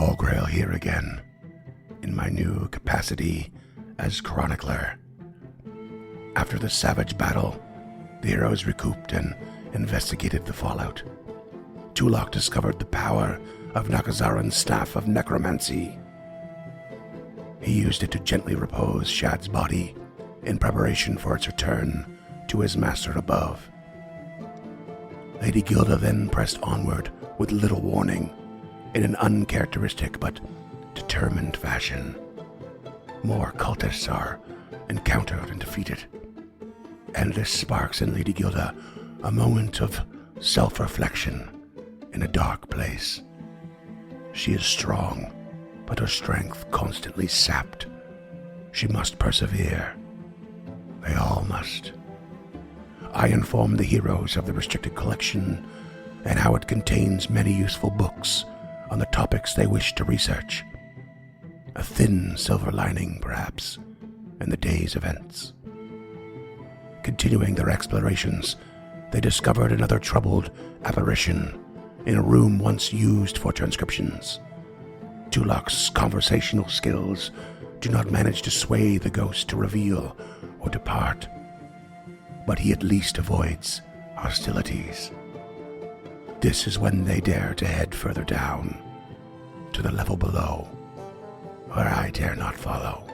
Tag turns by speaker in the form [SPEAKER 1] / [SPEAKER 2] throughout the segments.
[SPEAKER 1] All Grail here again, in my new capacity as chronicler. After the savage battle, the heroes recouped and investigated the fallout. Tulok discovered the power of Nakazaran's staff of necromancy. He used it to gently repose Shad's body in preparation for its return to his master above. Lady Gilda then pressed onward with little warning, in an uncharacteristic but determined fashion. More cultists are encountered and defeated, and this sparks in Lady Gilda a moment of self-reflection in a dark place. She is strong, but her strength constantly sapped. She must persevere. They all must. I informed the heroes of the restricted collection and how it contains many useful books on the topics they wish to research. A thin silver lining, perhaps, in the day's events. Continuing their explorations, they discovered another troubled apparition in a room once used for transcriptions. Tulok's conversational skills do not manage to sway the ghost to reveal or depart, but he at least avoids hostilities. This is when they dare to head further down, to the level below, where I dare not follow.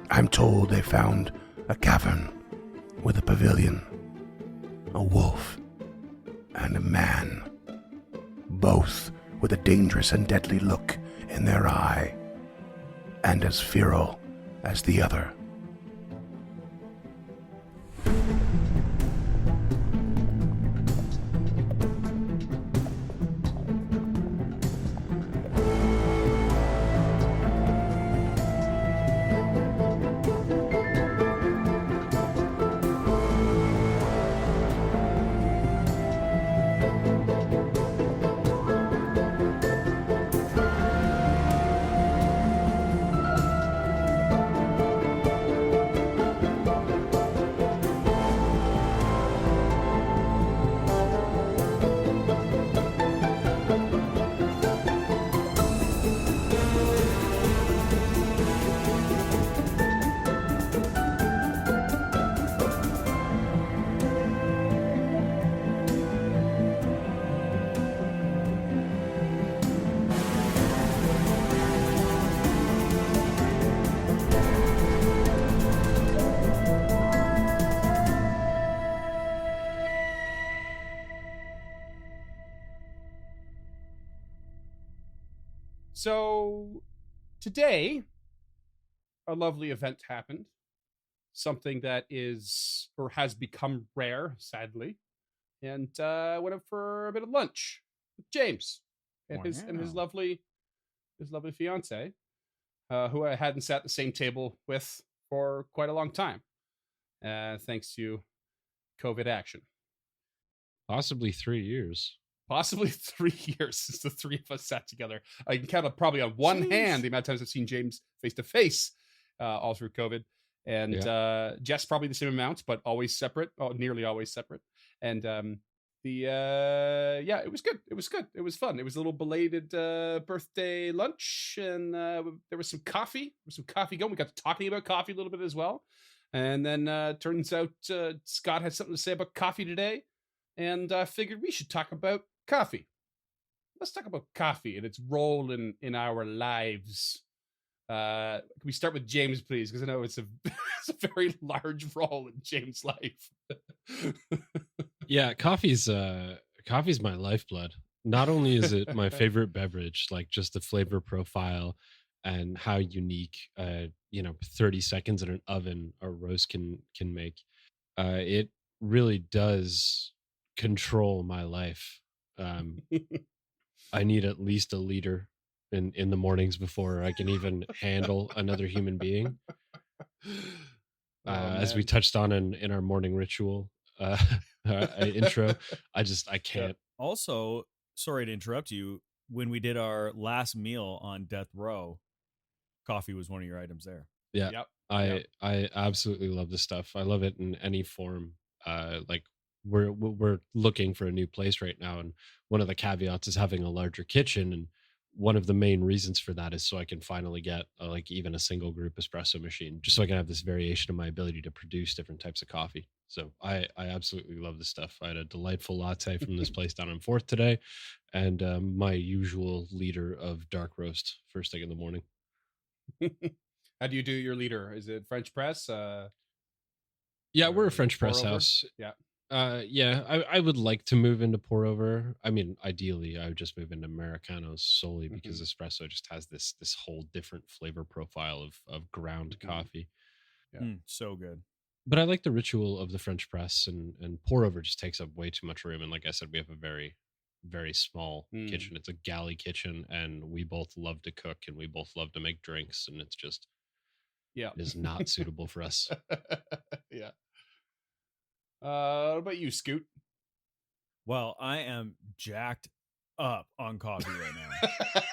[SPEAKER 1] I'm told they found a cavern with a pavilion, a wolf, and a man, both with a dangerous and deadly look in their eye, and as feral as the other.
[SPEAKER 2] So today, a lovely event happened. Something that is or has become rare, sadly. And went up for a bit of lunch with James and his lovely fiance, who I hadn't sat at the same table with for quite a long time, thanks to COVID action.
[SPEAKER 3] Possibly 3 years.
[SPEAKER 2] Possibly 3 years since the three of us sat together. I can count up probably on one hand the amount of times I've seen James face to face, all through COVID. And Jess probably the same amount, but always separate. Oh, nearly always separate. And it was good. It was good. It was fun. It was a little belated birthday lunch, and there was some coffee. There was some coffee going. We got to talking about coffee a little bit as well. And then turns out Scott had something to say about coffee today, and I figured we should talk about coffee. Let's talk about coffee and its role in our lives. Can we start with James, please? Because I know it's a very large role in James' life.
[SPEAKER 3] Yeah, coffee's my lifeblood. Not only is it my favorite beverage, like just the flavor profile and how unique 30 seconds in an oven a roast can make. It really does control my life. I need at least a liter in the mornings before I can even handle another human being. As we touched on in our morning ritual intro, I can't.
[SPEAKER 4] Also, sorry to interrupt you. When we did our last meal on Death Row, coffee was one of your items there.
[SPEAKER 3] Yeah. Yep. I absolutely love this stuff. I love it in any form. Like we're looking for a new place right now, and one of the caveats is having a larger kitchen, and one of the main reasons for that is so I can finally get like even a single group espresso machine, just so I can have this variation of my ability to produce different types of coffee. So I absolutely love this stuff. I had a delightful latte from this place down on 4th today, and my usual liter of dark roast first thing in the morning.
[SPEAKER 2] How do you do your liter? Is it French press?
[SPEAKER 3] Yeah, we're a
[SPEAKER 2] or
[SPEAKER 3] French press
[SPEAKER 2] pour over?
[SPEAKER 3] house.
[SPEAKER 2] Yeah.
[SPEAKER 3] Yeah, I would like to move into pour over. I mean, ideally, I would just move into Americanos solely because espresso just has this whole different flavor profile of ground coffee.
[SPEAKER 2] Yeah.
[SPEAKER 4] So good.
[SPEAKER 3] But I like the ritual of the French press, and pour over just takes up way too much room. And like I said, we have a very, very small kitchen. It's a galley kitchen, and we both love to cook and we both love to make drinks, and it's just it is not suitable for us.
[SPEAKER 2] Yeah. What about you, Scoot?
[SPEAKER 4] Well, I am jacked up on coffee right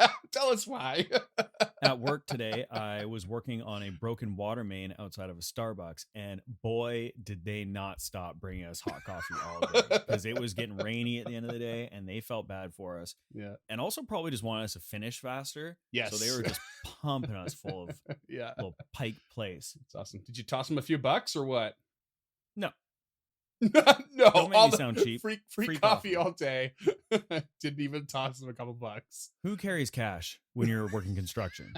[SPEAKER 4] now.
[SPEAKER 2] Tell us why.
[SPEAKER 4] At work today, I was working on a broken water main outside of a Starbucks, and boy, did they not stop bringing us hot coffee all day, because it was getting rainy at the end of the day, and they felt bad for us.
[SPEAKER 2] Yeah.
[SPEAKER 4] And also probably just wanted us to finish faster.
[SPEAKER 2] Yes.
[SPEAKER 4] So they were just pumping us full of
[SPEAKER 2] Yeah.
[SPEAKER 4] little Pike Place.
[SPEAKER 2] It's awesome. Did you toss them a few bucks or what?
[SPEAKER 4] No.
[SPEAKER 2] No.
[SPEAKER 4] Don't make
[SPEAKER 2] all
[SPEAKER 4] me
[SPEAKER 2] the
[SPEAKER 4] sound cheap.
[SPEAKER 2] Free
[SPEAKER 4] Free
[SPEAKER 2] coffee
[SPEAKER 4] coffee.
[SPEAKER 2] all day. Didn't even toss them a couple bucks.
[SPEAKER 4] Who carries cash when you're working construction?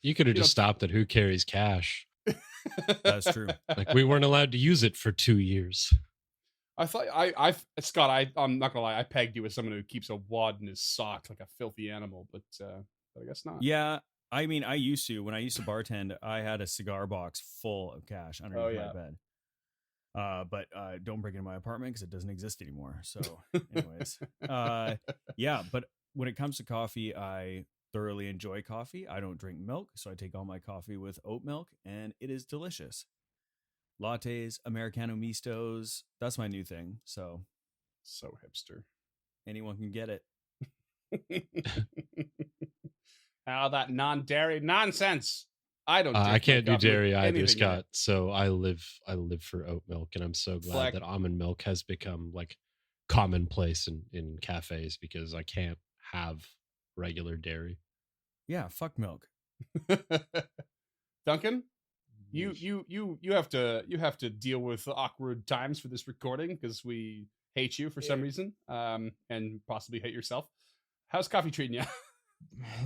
[SPEAKER 3] You could have
[SPEAKER 2] You
[SPEAKER 3] just stopped at who carries cash.
[SPEAKER 4] That's true.
[SPEAKER 3] Like, we weren't allowed to use it for 2 years.
[SPEAKER 2] I thought Scott, I'm not gonna lie, I pegged you as someone who keeps a wad in his sock like a filthy animal, but I guess not.
[SPEAKER 4] Yeah. I mean, I used to. When I used to bartend, I had a cigar box full of cash underneath my bed. But don't bring it in my apartment because it doesn't exist anymore. So, anyways, yeah. But when it comes to coffee, I thoroughly enjoy coffee. I don't drink milk, so I take all my coffee with oat milk, and it is delicious. Lattes, Americano mistos, that's my new thing. So
[SPEAKER 2] hipster.
[SPEAKER 4] Anyone can get it.
[SPEAKER 2] How that non-dairy nonsense. I don't.
[SPEAKER 3] I can't do dairy either,
[SPEAKER 2] anything
[SPEAKER 3] Scott. So I live for oat milk, and I'm so glad that almond milk has become like commonplace in cafes because I can't have regular dairy.
[SPEAKER 4] Yeah, fuck milk.
[SPEAKER 2] Duncan, you have to deal with awkward times for this recording because we hate you for some reason, and possibly hate yourself. How's coffee treating you?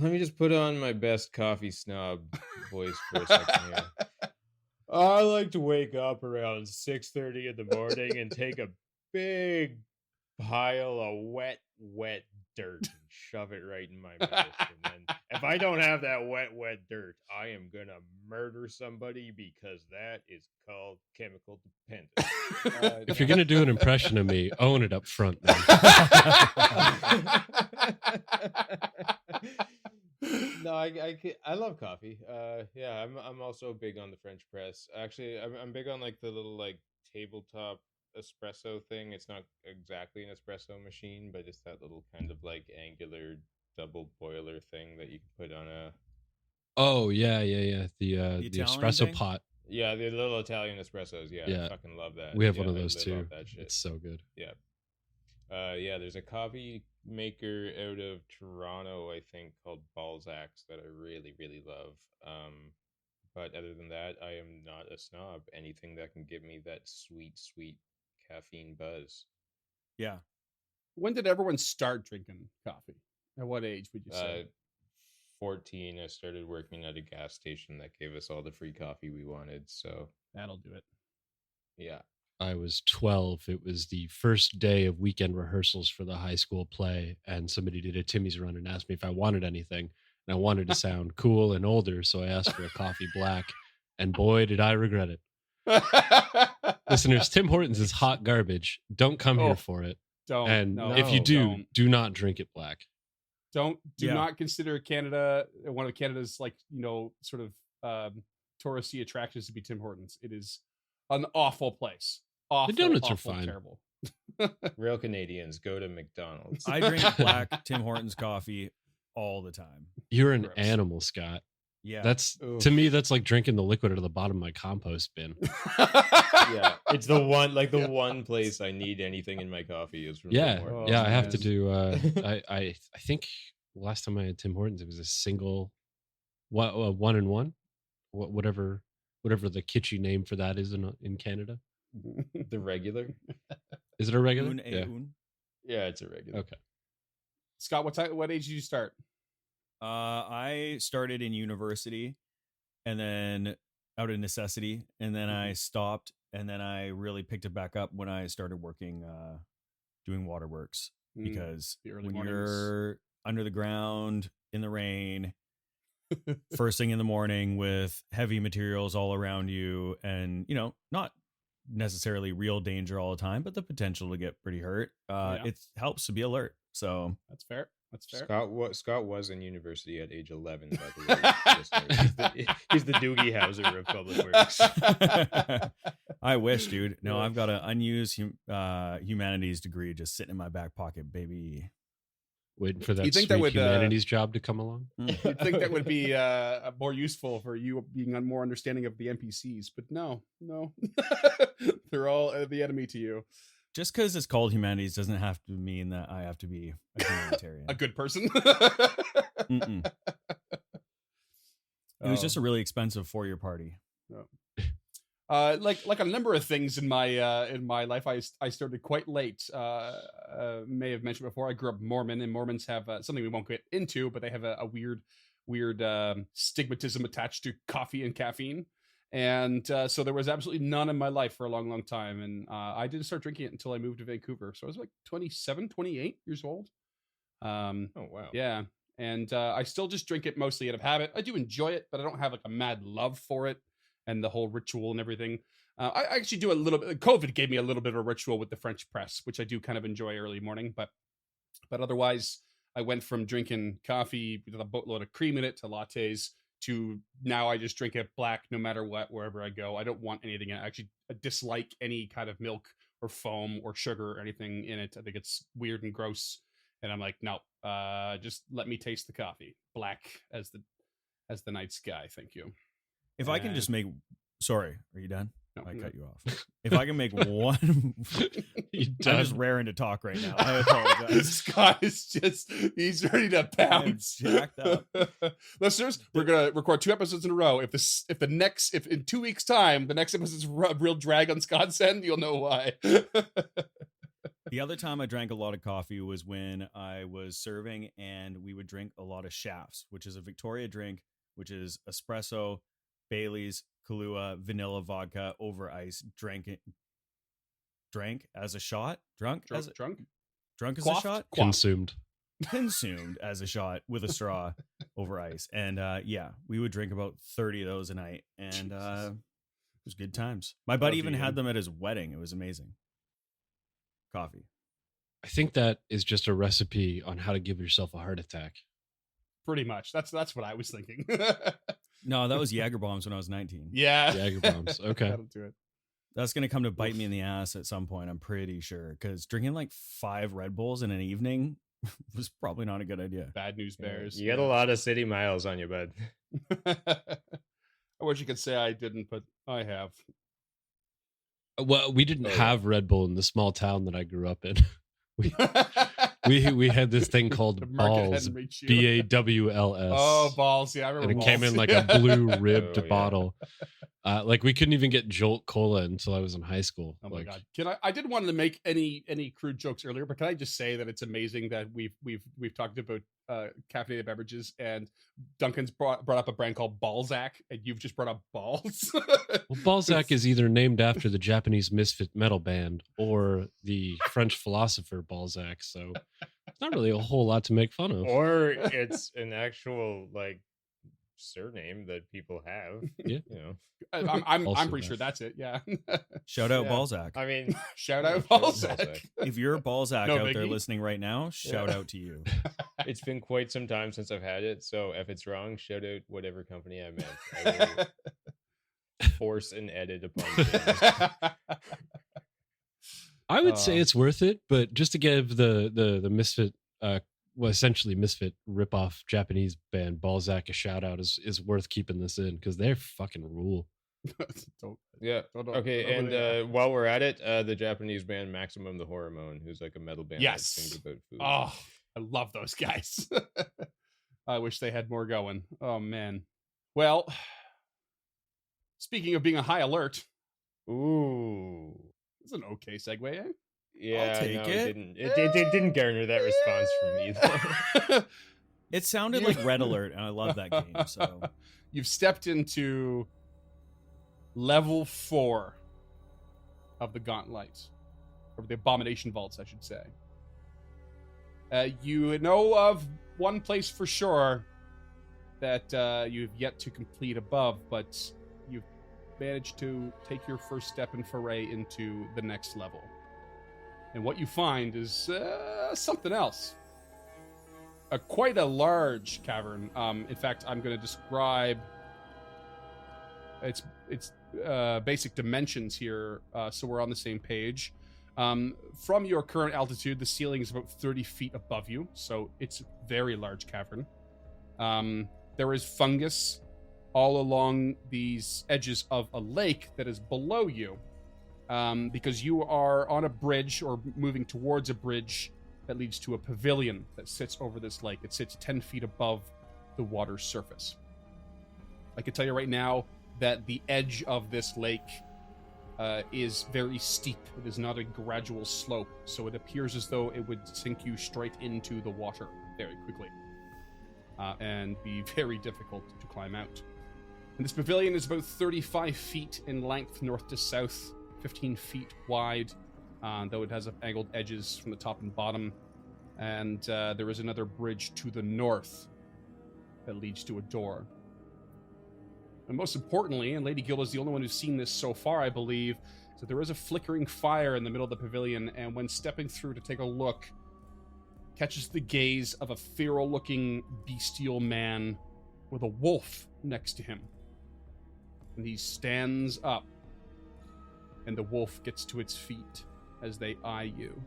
[SPEAKER 5] Let me just put on my best coffee snob voice for a second here. I like to wake up around 6:30 in the morning and take a big pile of wet dirt and shove it right in my mouth. And then if I don't have that wet dirt, I am gonna murder somebody because that is called chemical dependence.
[SPEAKER 3] If you're gonna do an impression of me, own it up front.
[SPEAKER 5] No, I love coffee. Yeah, I'm also big on the French press. Actually, I'm big on like the little like tabletop espresso thing. It's not exactly an espresso machine, but it's that little kind of like angular double boiler thing that you can put on a.
[SPEAKER 3] Oh yeah. The espresso
[SPEAKER 4] thing?
[SPEAKER 3] pot.
[SPEAKER 5] Yeah, the little Italian espressos. Yeah,
[SPEAKER 3] Yeah.
[SPEAKER 5] I fucking love that.
[SPEAKER 3] We have
[SPEAKER 5] Yeah,
[SPEAKER 3] one of
[SPEAKER 5] I
[SPEAKER 3] those
[SPEAKER 5] live
[SPEAKER 3] too.
[SPEAKER 5] off that shit.
[SPEAKER 3] It's so good.
[SPEAKER 5] Yeah. Yeah, there's a coffee maker out of Toronto, I think, called Balzac's that I really, really love. But other than that, I am not a snob. Anything that can give me that sweet, sweet caffeine buzz.
[SPEAKER 4] Yeah.
[SPEAKER 2] When did everyone start drinking coffee? At what age would you say?
[SPEAKER 5] 14, I started working at a gas station that gave us all the free coffee we wanted. So
[SPEAKER 2] That'll do it.
[SPEAKER 5] yeah.
[SPEAKER 3] I was 12. It was the first day of weekend rehearsals for the high school play, and somebody did a Timmy's run and asked me if I wanted anything. And I wanted to sound cool and older, so I asked for a coffee black. And boy, did I regret it. Listeners, Tim Hortons is hot garbage. Don't come here for it.
[SPEAKER 2] Don't.
[SPEAKER 3] And
[SPEAKER 2] no,
[SPEAKER 3] if you do,
[SPEAKER 2] don't.
[SPEAKER 3] do not drink it black.
[SPEAKER 2] Do
[SPEAKER 4] Yeah.
[SPEAKER 2] not consider Canada one of Canada's sort of touristy attractions to be Tim Hortons. It is an awful place. Awful,
[SPEAKER 3] The donuts are
[SPEAKER 2] awful,
[SPEAKER 3] fine.
[SPEAKER 2] Terrible.
[SPEAKER 5] Real Canadians go to McDonald's.
[SPEAKER 4] I drink black Tim Hortons coffee all the time.
[SPEAKER 3] You're an
[SPEAKER 2] Gross.
[SPEAKER 3] animal, Scott.
[SPEAKER 4] Yeah.
[SPEAKER 3] That's
[SPEAKER 2] Oof.
[SPEAKER 3] to me, that's like drinking the liquid out of the bottom of my compost bin.
[SPEAKER 5] Yeah, it's the one place I need anything in my coffee is from Tim
[SPEAKER 3] Yeah,
[SPEAKER 5] Hortons.
[SPEAKER 3] yeah. I have
[SPEAKER 2] man.
[SPEAKER 3] to do. I think last time I had Tim Hortons, it was a single, 1-in-1, whatever the kitschy name for that is in Canada.
[SPEAKER 5] The regular.
[SPEAKER 3] Is it a regular?
[SPEAKER 4] Yeah.
[SPEAKER 5] Yeah, it's a regular.
[SPEAKER 3] Okay.
[SPEAKER 2] Scott, what age did you start?
[SPEAKER 4] I started in university, and then out of necessity, and then I stopped, and then I really picked it back up when I started working, doing waterworks, because when you're under the ground in the rain, first thing in the morning with heavy materials all around you, and not necessarily real danger all the time, but the potential to get pretty hurt, it helps to be alert. So
[SPEAKER 2] that's fair.
[SPEAKER 5] Scott was in university at age 11, by the way. He's the Doogie Howser of public works.
[SPEAKER 4] I wish, dude. No, I've got an unused humanities degree just sitting in my back pocket, baby.
[SPEAKER 3] Waiting for that sweet humanities job to come along.
[SPEAKER 2] You'd think that would be more useful for you being more understanding of the NPCs, but no. They're all the enemy to you.
[SPEAKER 4] Just because it's called humanities doesn't have to mean that I have to be a humanitarian.
[SPEAKER 2] A good person.
[SPEAKER 4] It was just a really expensive 4-year party.
[SPEAKER 2] Like a number of things in my life, I started quite late. May have mentioned before, I grew up Mormon, and Mormons have something we won't get into, but they have a weird stigmatism attached to coffee and caffeine. And so there was absolutely none in my life for a long, long time. And I didn't start drinking it until I moved to Vancouver. So I was like 27, 28 years old.
[SPEAKER 5] Oh, wow.
[SPEAKER 2] Yeah. And I still just drink it mostly out of habit. I do enjoy it, but I don't have like a mad love for it and the whole ritual and everything. I actually do a little bit. COVID gave me a little bit of a ritual with the French press, which I do kind of enjoy early morning. But otherwise, I went from drinking coffee with a boatload of cream in it to lattes, to now I just drink it black no matter what, wherever I go. I don't want anything in it. I actually dislike any kind of milk or foam or sugar or anything in it. I think it's weird and gross. And I'm like, no, just let me taste the coffee. Black as the night sky. Thank you.
[SPEAKER 4] If I can just make... Sorry, are you done?
[SPEAKER 2] No,
[SPEAKER 4] I cut you off. If I can make one... I'm just raring to talk right now. I apologize.
[SPEAKER 2] Scott is he's ready to pounce.
[SPEAKER 4] Jacked up.
[SPEAKER 2] Listeners, we're going to record 2 episodes in a row. If in 2 weeks time, the next episode's a real drag on Scott's end, you'll know why.
[SPEAKER 4] The other time I drank a lot of coffee was when I was serving, and we would drink a lot of shafts, which is a Victoria drink, which is espresso, Bailey's, Kahlua, vanilla vodka over ice, drank as a shot, drunk as a shot,
[SPEAKER 3] consumed
[SPEAKER 4] as a shot with a straw over ice. And we would drink about 30 of those a night, and it was good times. My buddy even had them at his wedding. It was amazing. Coffee.
[SPEAKER 3] I think that is just a recipe on how to give yourself a heart attack.
[SPEAKER 2] Pretty much. That's what I was thinking.
[SPEAKER 4] No, that was Jaeger bombs when I was 19.
[SPEAKER 2] Yeah.
[SPEAKER 3] Jaeger bombs. Okay.
[SPEAKER 2] That'll do it.
[SPEAKER 4] That's going to come to bite me in the ass at some point, I'm pretty sure. Because drinking like 5 Red Bulls in an evening was probably not a good idea.
[SPEAKER 2] Bad news bears.
[SPEAKER 5] You got a lot of city miles on you, bud.
[SPEAKER 2] I wish you could say I didn't, but I have.
[SPEAKER 3] Well, we didn't have Red Bull in the small town that I grew up in. We had this thing called Balls, BAWLS.
[SPEAKER 2] Oh, Balls! Yeah, I remember.
[SPEAKER 3] And it
[SPEAKER 2] Balls.
[SPEAKER 3] came in like a blue ribbed bottle. Like we couldn't even get Jolt Cola until I was in high school.
[SPEAKER 2] Oh my god! I didn't want to make any crude jokes earlier, but can I just say that it's amazing that we've talked about caffeinated beverages, and Duncan's brought up a brand called Balzac, and you've just brought up Balls.
[SPEAKER 3] Well, Balzac is either named after the Japanese misfit metal band or the French philosopher Balzac, so it's not really a whole lot to make fun of.
[SPEAKER 5] Or it's an actual surname that people have.
[SPEAKER 3] Yeah,
[SPEAKER 2] I'm pretty sure that's it. Yeah.
[SPEAKER 4] Shout out Balzac.
[SPEAKER 5] I mean,
[SPEAKER 2] shout out Balzac.
[SPEAKER 4] If you're Balzac out there listening right now, shout out to you.
[SPEAKER 5] It's been quite some time since I've had it, so if it's wrong, shout out whatever company I meant. I will force an edit upon things.
[SPEAKER 3] I would say it's worth it, but just to give the misfit, essentially misfit ripoff Japanese band Balzac a shout out is worth keeping this in because they're fucking rule.
[SPEAKER 5] Okay, and while we're at it, the Japanese band Maximum the Hormone, who's like a metal band.
[SPEAKER 2] Yes.
[SPEAKER 5] That sings about food.
[SPEAKER 2] Oh, I love those guys. I wish they had more going. Oh, man. Well, speaking of being a high alert.
[SPEAKER 5] Ooh.
[SPEAKER 2] It's an okay segue, eh?
[SPEAKER 5] Yeah,
[SPEAKER 4] take
[SPEAKER 5] no,
[SPEAKER 4] it.
[SPEAKER 5] it didn't garner that response from me, though.
[SPEAKER 4] It sounded like Red Alert, and I love that game. So
[SPEAKER 2] you've stepped into level 4 of the Gauntlet, or the Abomination Vaults, I should say. You know of one place for sure that you've yet to complete above, but you've managed to take your first step and foray into the next level. And what you find is something else. Quite a large cavern. In fact, I'm going to describe its basic dimensions here, so we're on the same page. From your current altitude, the ceiling is about 30 feet above you, so it's a very large cavern. There is fungus all along these edges of a lake that is below you, because you are on a bridge or moving towards a bridge that leads to a pavilion that sits over this lake. It sits 10 feet above the water's surface. I can tell you right now that the edge of this lake is very steep. It is not a gradual slope, so it appears as though it would sink you straight into the water very quickly, and be very difficult to climb out. And this pavilion is about 35 feet in length, north to south, 15 feet wide, though it has angled edges from the top and bottom. And there is another bridge to the north that leads to a door. And most importantly, and Lady Gilda is the only one who's seen this so far, I believe, is that there is a flickering fire in the middle of the pavilion, and when stepping through to take a look, catches the gaze of a feral-looking bestial man with a wolf next to him. And he stands up, and the wolf gets to its feet as they eye you.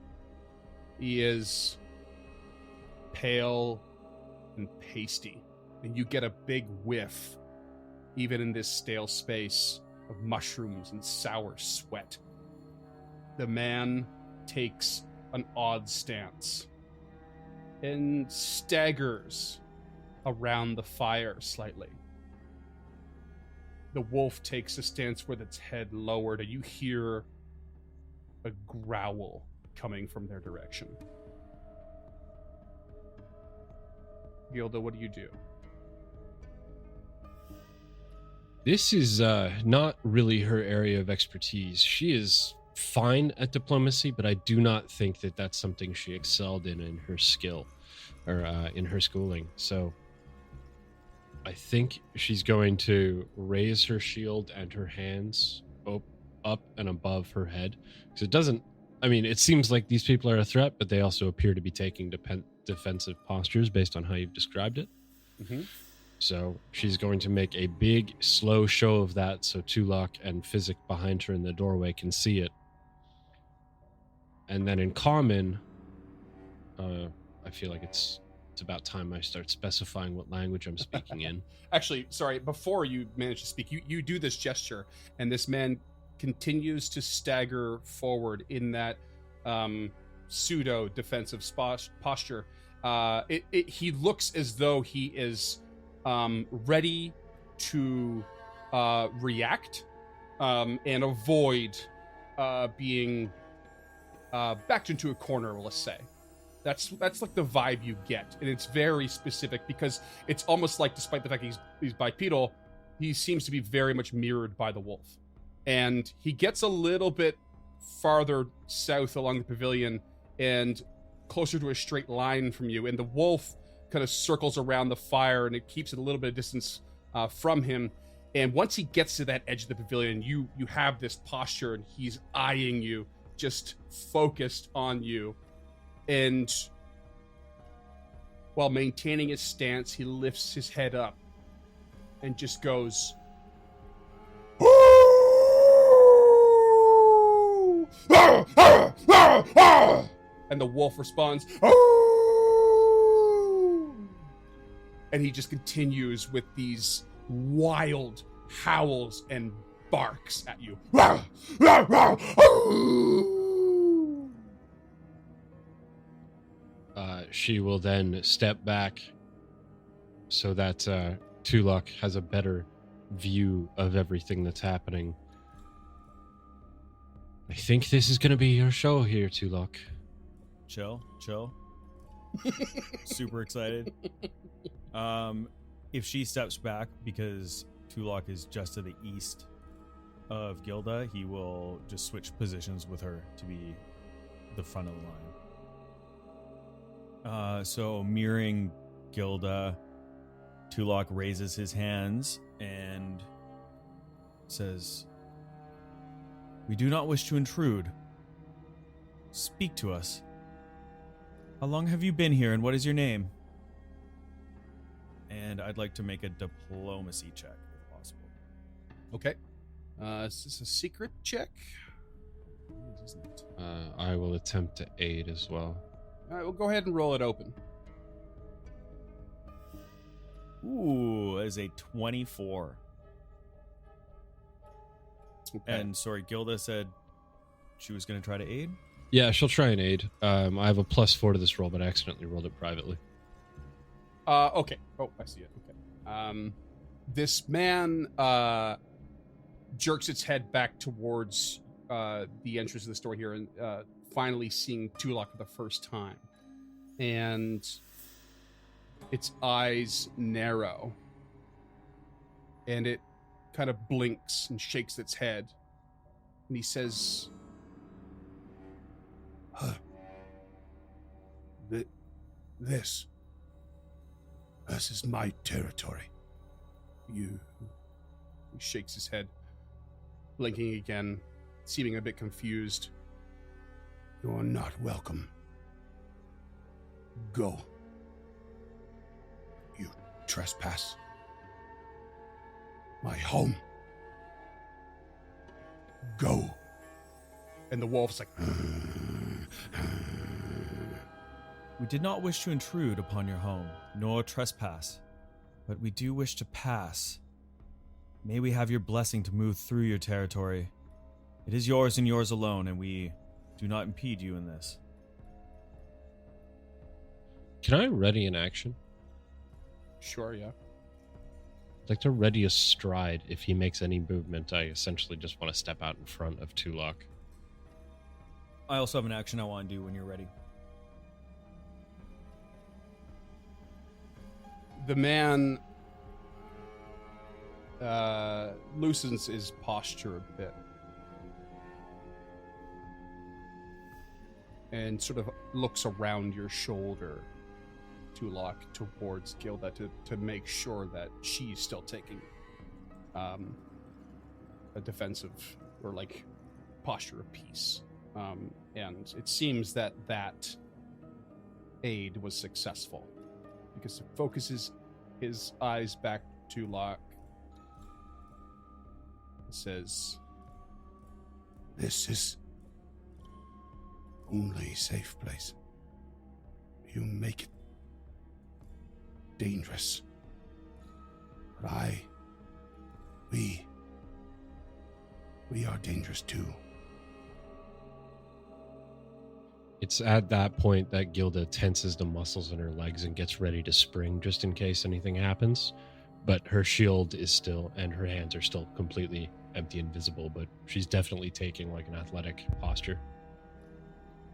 [SPEAKER 2] He is pale and pasty, and you get a big whiff, even in this stale space, of mushrooms and sour sweat. The man takes an odd stance and staggers around the fire slightly. The wolf takes a stance with its head lowered, and you hear a growl coming from their direction. Gilda, what do you do?
[SPEAKER 3] This is not really her area of expertise. She is fine at diplomacy, but I do not think that that's something she excelled in her skill, or in her schooling. So I think she's going to raise her shield and her hands up and above her head. Because it doesn't, I mean, it seems like these people are a threat, but they also appear to be taking defensive postures based on how you've described it.
[SPEAKER 2] Mm-hmm.
[SPEAKER 3] So she's going to make a big, slow show of that so Tulok and Physic behind her in the doorway can see it. And then in common, I feel like it's about time I start specifying what language I'm speaking in.
[SPEAKER 2] Actually, sorry, before you manage to speak, you do this gesture, and this man continues to stagger forward in that pseudo-defensive posture. He looks as though he is ready to react and avoid being backed into a corner, let's say. That's like the vibe you get, and it's very specific because it's almost like, despite the fact he's bipedal, he seems to be very much mirrored by the wolf. And he gets a little bit farther south along the pavilion and closer to a straight line from you, and the wolf kind of circles around the fire, and it keeps it a little bit of distance from him. And once he gets to that edge of the pavilion, you have this posture, and he's eyeing you, just focused on you. And while maintaining his stance, he lifts his head up and just goes, and the wolf responds, and he just continues with these wild howls and barks at you.
[SPEAKER 3] she will then step back so that Tulok has a better view of everything that's happening. I think this is going to be your show here, Tulok.
[SPEAKER 4] Chill. Super excited. If she steps back, because Tulok is just to the east of Gilda, he will just switch positions with her to be the front of the line. So mirroring Gilda, Tulok raises his hands and says, "We do not wish to intrude. Speak to us. How long have you been here, and what is your name?" And I'd like to make a diplomacy check, if possible.
[SPEAKER 2] Okay. Is this a secret check? It is, isn't it?
[SPEAKER 3] I will attempt to aid as well.
[SPEAKER 2] All right, we'll go ahead and roll it open.
[SPEAKER 4] Ooh, that is a 24.
[SPEAKER 2] Okay.
[SPEAKER 4] And sorry, Gilda said she was going to try to aid?
[SPEAKER 3] Yeah, she'll try and aid. I have a +4 to this roll, but I accidentally rolled it privately.
[SPEAKER 2] Okay. Oh, I see it. Okay. This man jerks its head back towards the entrance of the store here, and finally seeing Tulok for the first time. And its eyes narrow, and it kind of blinks and shakes its head, and he says,
[SPEAKER 1] This is my territory.
[SPEAKER 2] He shakes his head, blinking again, seeming a bit confused.
[SPEAKER 1] You're not welcome. Go. You trespass. My home. Go.
[SPEAKER 2] And the wolf's like,
[SPEAKER 4] We did not wish to intrude upon your home, nor trespass, but we do wish to pass. May we have your blessing to move through your territory. It is yours and yours alone, and we do not impede you in this.
[SPEAKER 3] Can I ready an action?
[SPEAKER 2] sure, yeah.
[SPEAKER 3] I'd like to ready a stride. If he makes any movement, I essentially just want to step out in front of Tulok.
[SPEAKER 4] I also have an action I want to do when you're ready.
[SPEAKER 2] The man loosens his posture a bit and sort of looks around your shoulder, Tulok, towards Gilda to make sure that she's still taking a defensive or like posture of peace. And it seems that aid was successful because it focuses his eyes back to Tulok. It says,
[SPEAKER 1] This is only safe place. You make it dangerous. But we are dangerous too.
[SPEAKER 3] It's at that point that Gilda tenses the muscles in her legs and gets ready to spring just in case anything happens. But her shield is still, and her hands are still completely empty and visible, but she's definitely taking like an athletic posture.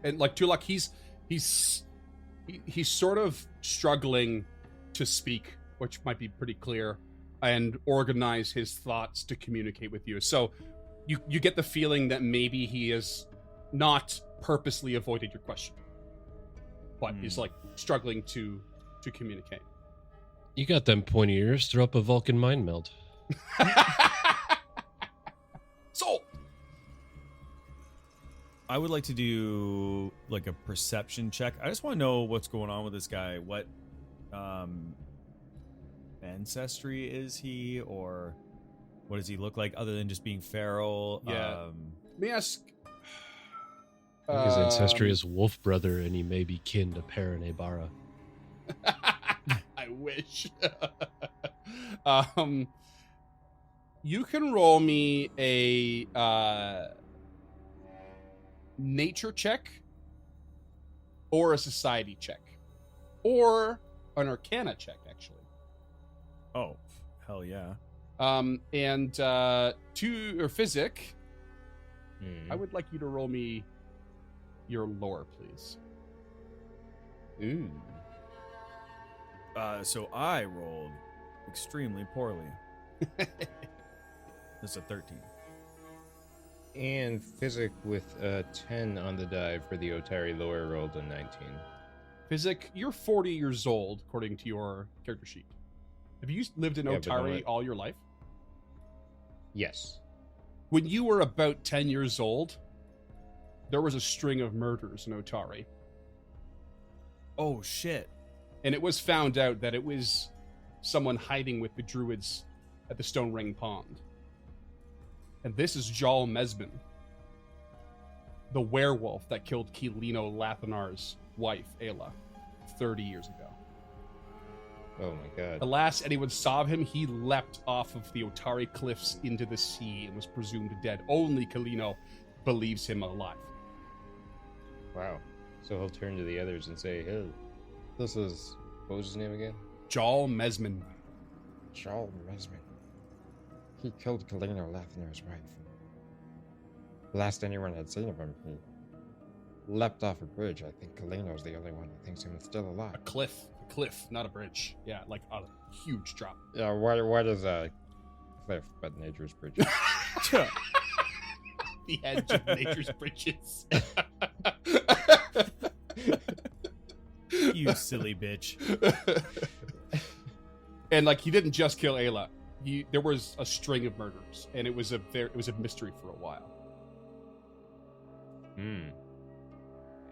[SPEAKER 2] and like Tulok, he's sort of struggling to speak, which might be pretty clear, and organize his thoughts to communicate with you. So you get the feeling that maybe he is not purposely avoided your question, but is like struggling to communicate.
[SPEAKER 3] You got them pointy ears. Throw up a Vulcan mind meld.
[SPEAKER 2] Sold.
[SPEAKER 4] I would like to do like a perception check. I just want to know what's going on with this guy. What ancestry is he, or what does he look like other than just being feral?
[SPEAKER 2] Yeah. Let me ask.
[SPEAKER 3] I think his ancestry is Wolf Brother, and he may be kin to Perrin Ebara.
[SPEAKER 2] I wish. You can roll me a nature check or a society check. or an Arcana check, actually.
[SPEAKER 4] Oh, hell yeah.
[SPEAKER 2] And Physic, I would like you to roll me your lore, please.
[SPEAKER 5] Ooh.
[SPEAKER 4] So I rolled extremely poorly. That's a 13.
[SPEAKER 5] And Physic with a 10 on the die for the Otari lore rolled a 19.
[SPEAKER 2] Physic, you're 40 years old, according to your character sheet. Have you lived in
[SPEAKER 5] Yeah, but
[SPEAKER 2] Otari
[SPEAKER 5] not-
[SPEAKER 2] all your life?
[SPEAKER 5] Yes.
[SPEAKER 2] When you were about 10 years old, there was a string of murders in Otari.
[SPEAKER 4] Oh, shit.
[SPEAKER 2] And it was found out that it was someone hiding with the druids at the Stone Ring Pond. And this is Jarl Mesmin, the werewolf that killed Kilino Lathanar's wife, Ayla, 30 years ago.
[SPEAKER 5] Oh my
[SPEAKER 2] The
[SPEAKER 5] god.
[SPEAKER 2] last anyone saw of him, he leapt off of the Otari cliffs into the sea and was presumed dead. Only Kilino believes him alive.
[SPEAKER 5] Wow. So he'll turn to the others and say, hey, this is... What was his name again?
[SPEAKER 2] Jarl Mesmin.
[SPEAKER 6] Jarl Mesmin. He killed Kalina Lathanar's wife. Last anyone had seen of him, he leapt off a bridge. I think Kalino's the only one that thinks he was still alive.
[SPEAKER 2] A cliff, not a bridge. Yeah, like a huge drop.
[SPEAKER 6] Yeah, what is a cliff but nature's bridge?
[SPEAKER 2] The edge of nature's bridges.
[SPEAKER 4] You silly bitch.
[SPEAKER 2] And like, he didn't just kill Ayla. There was a string of murders, and it was a mystery for a while.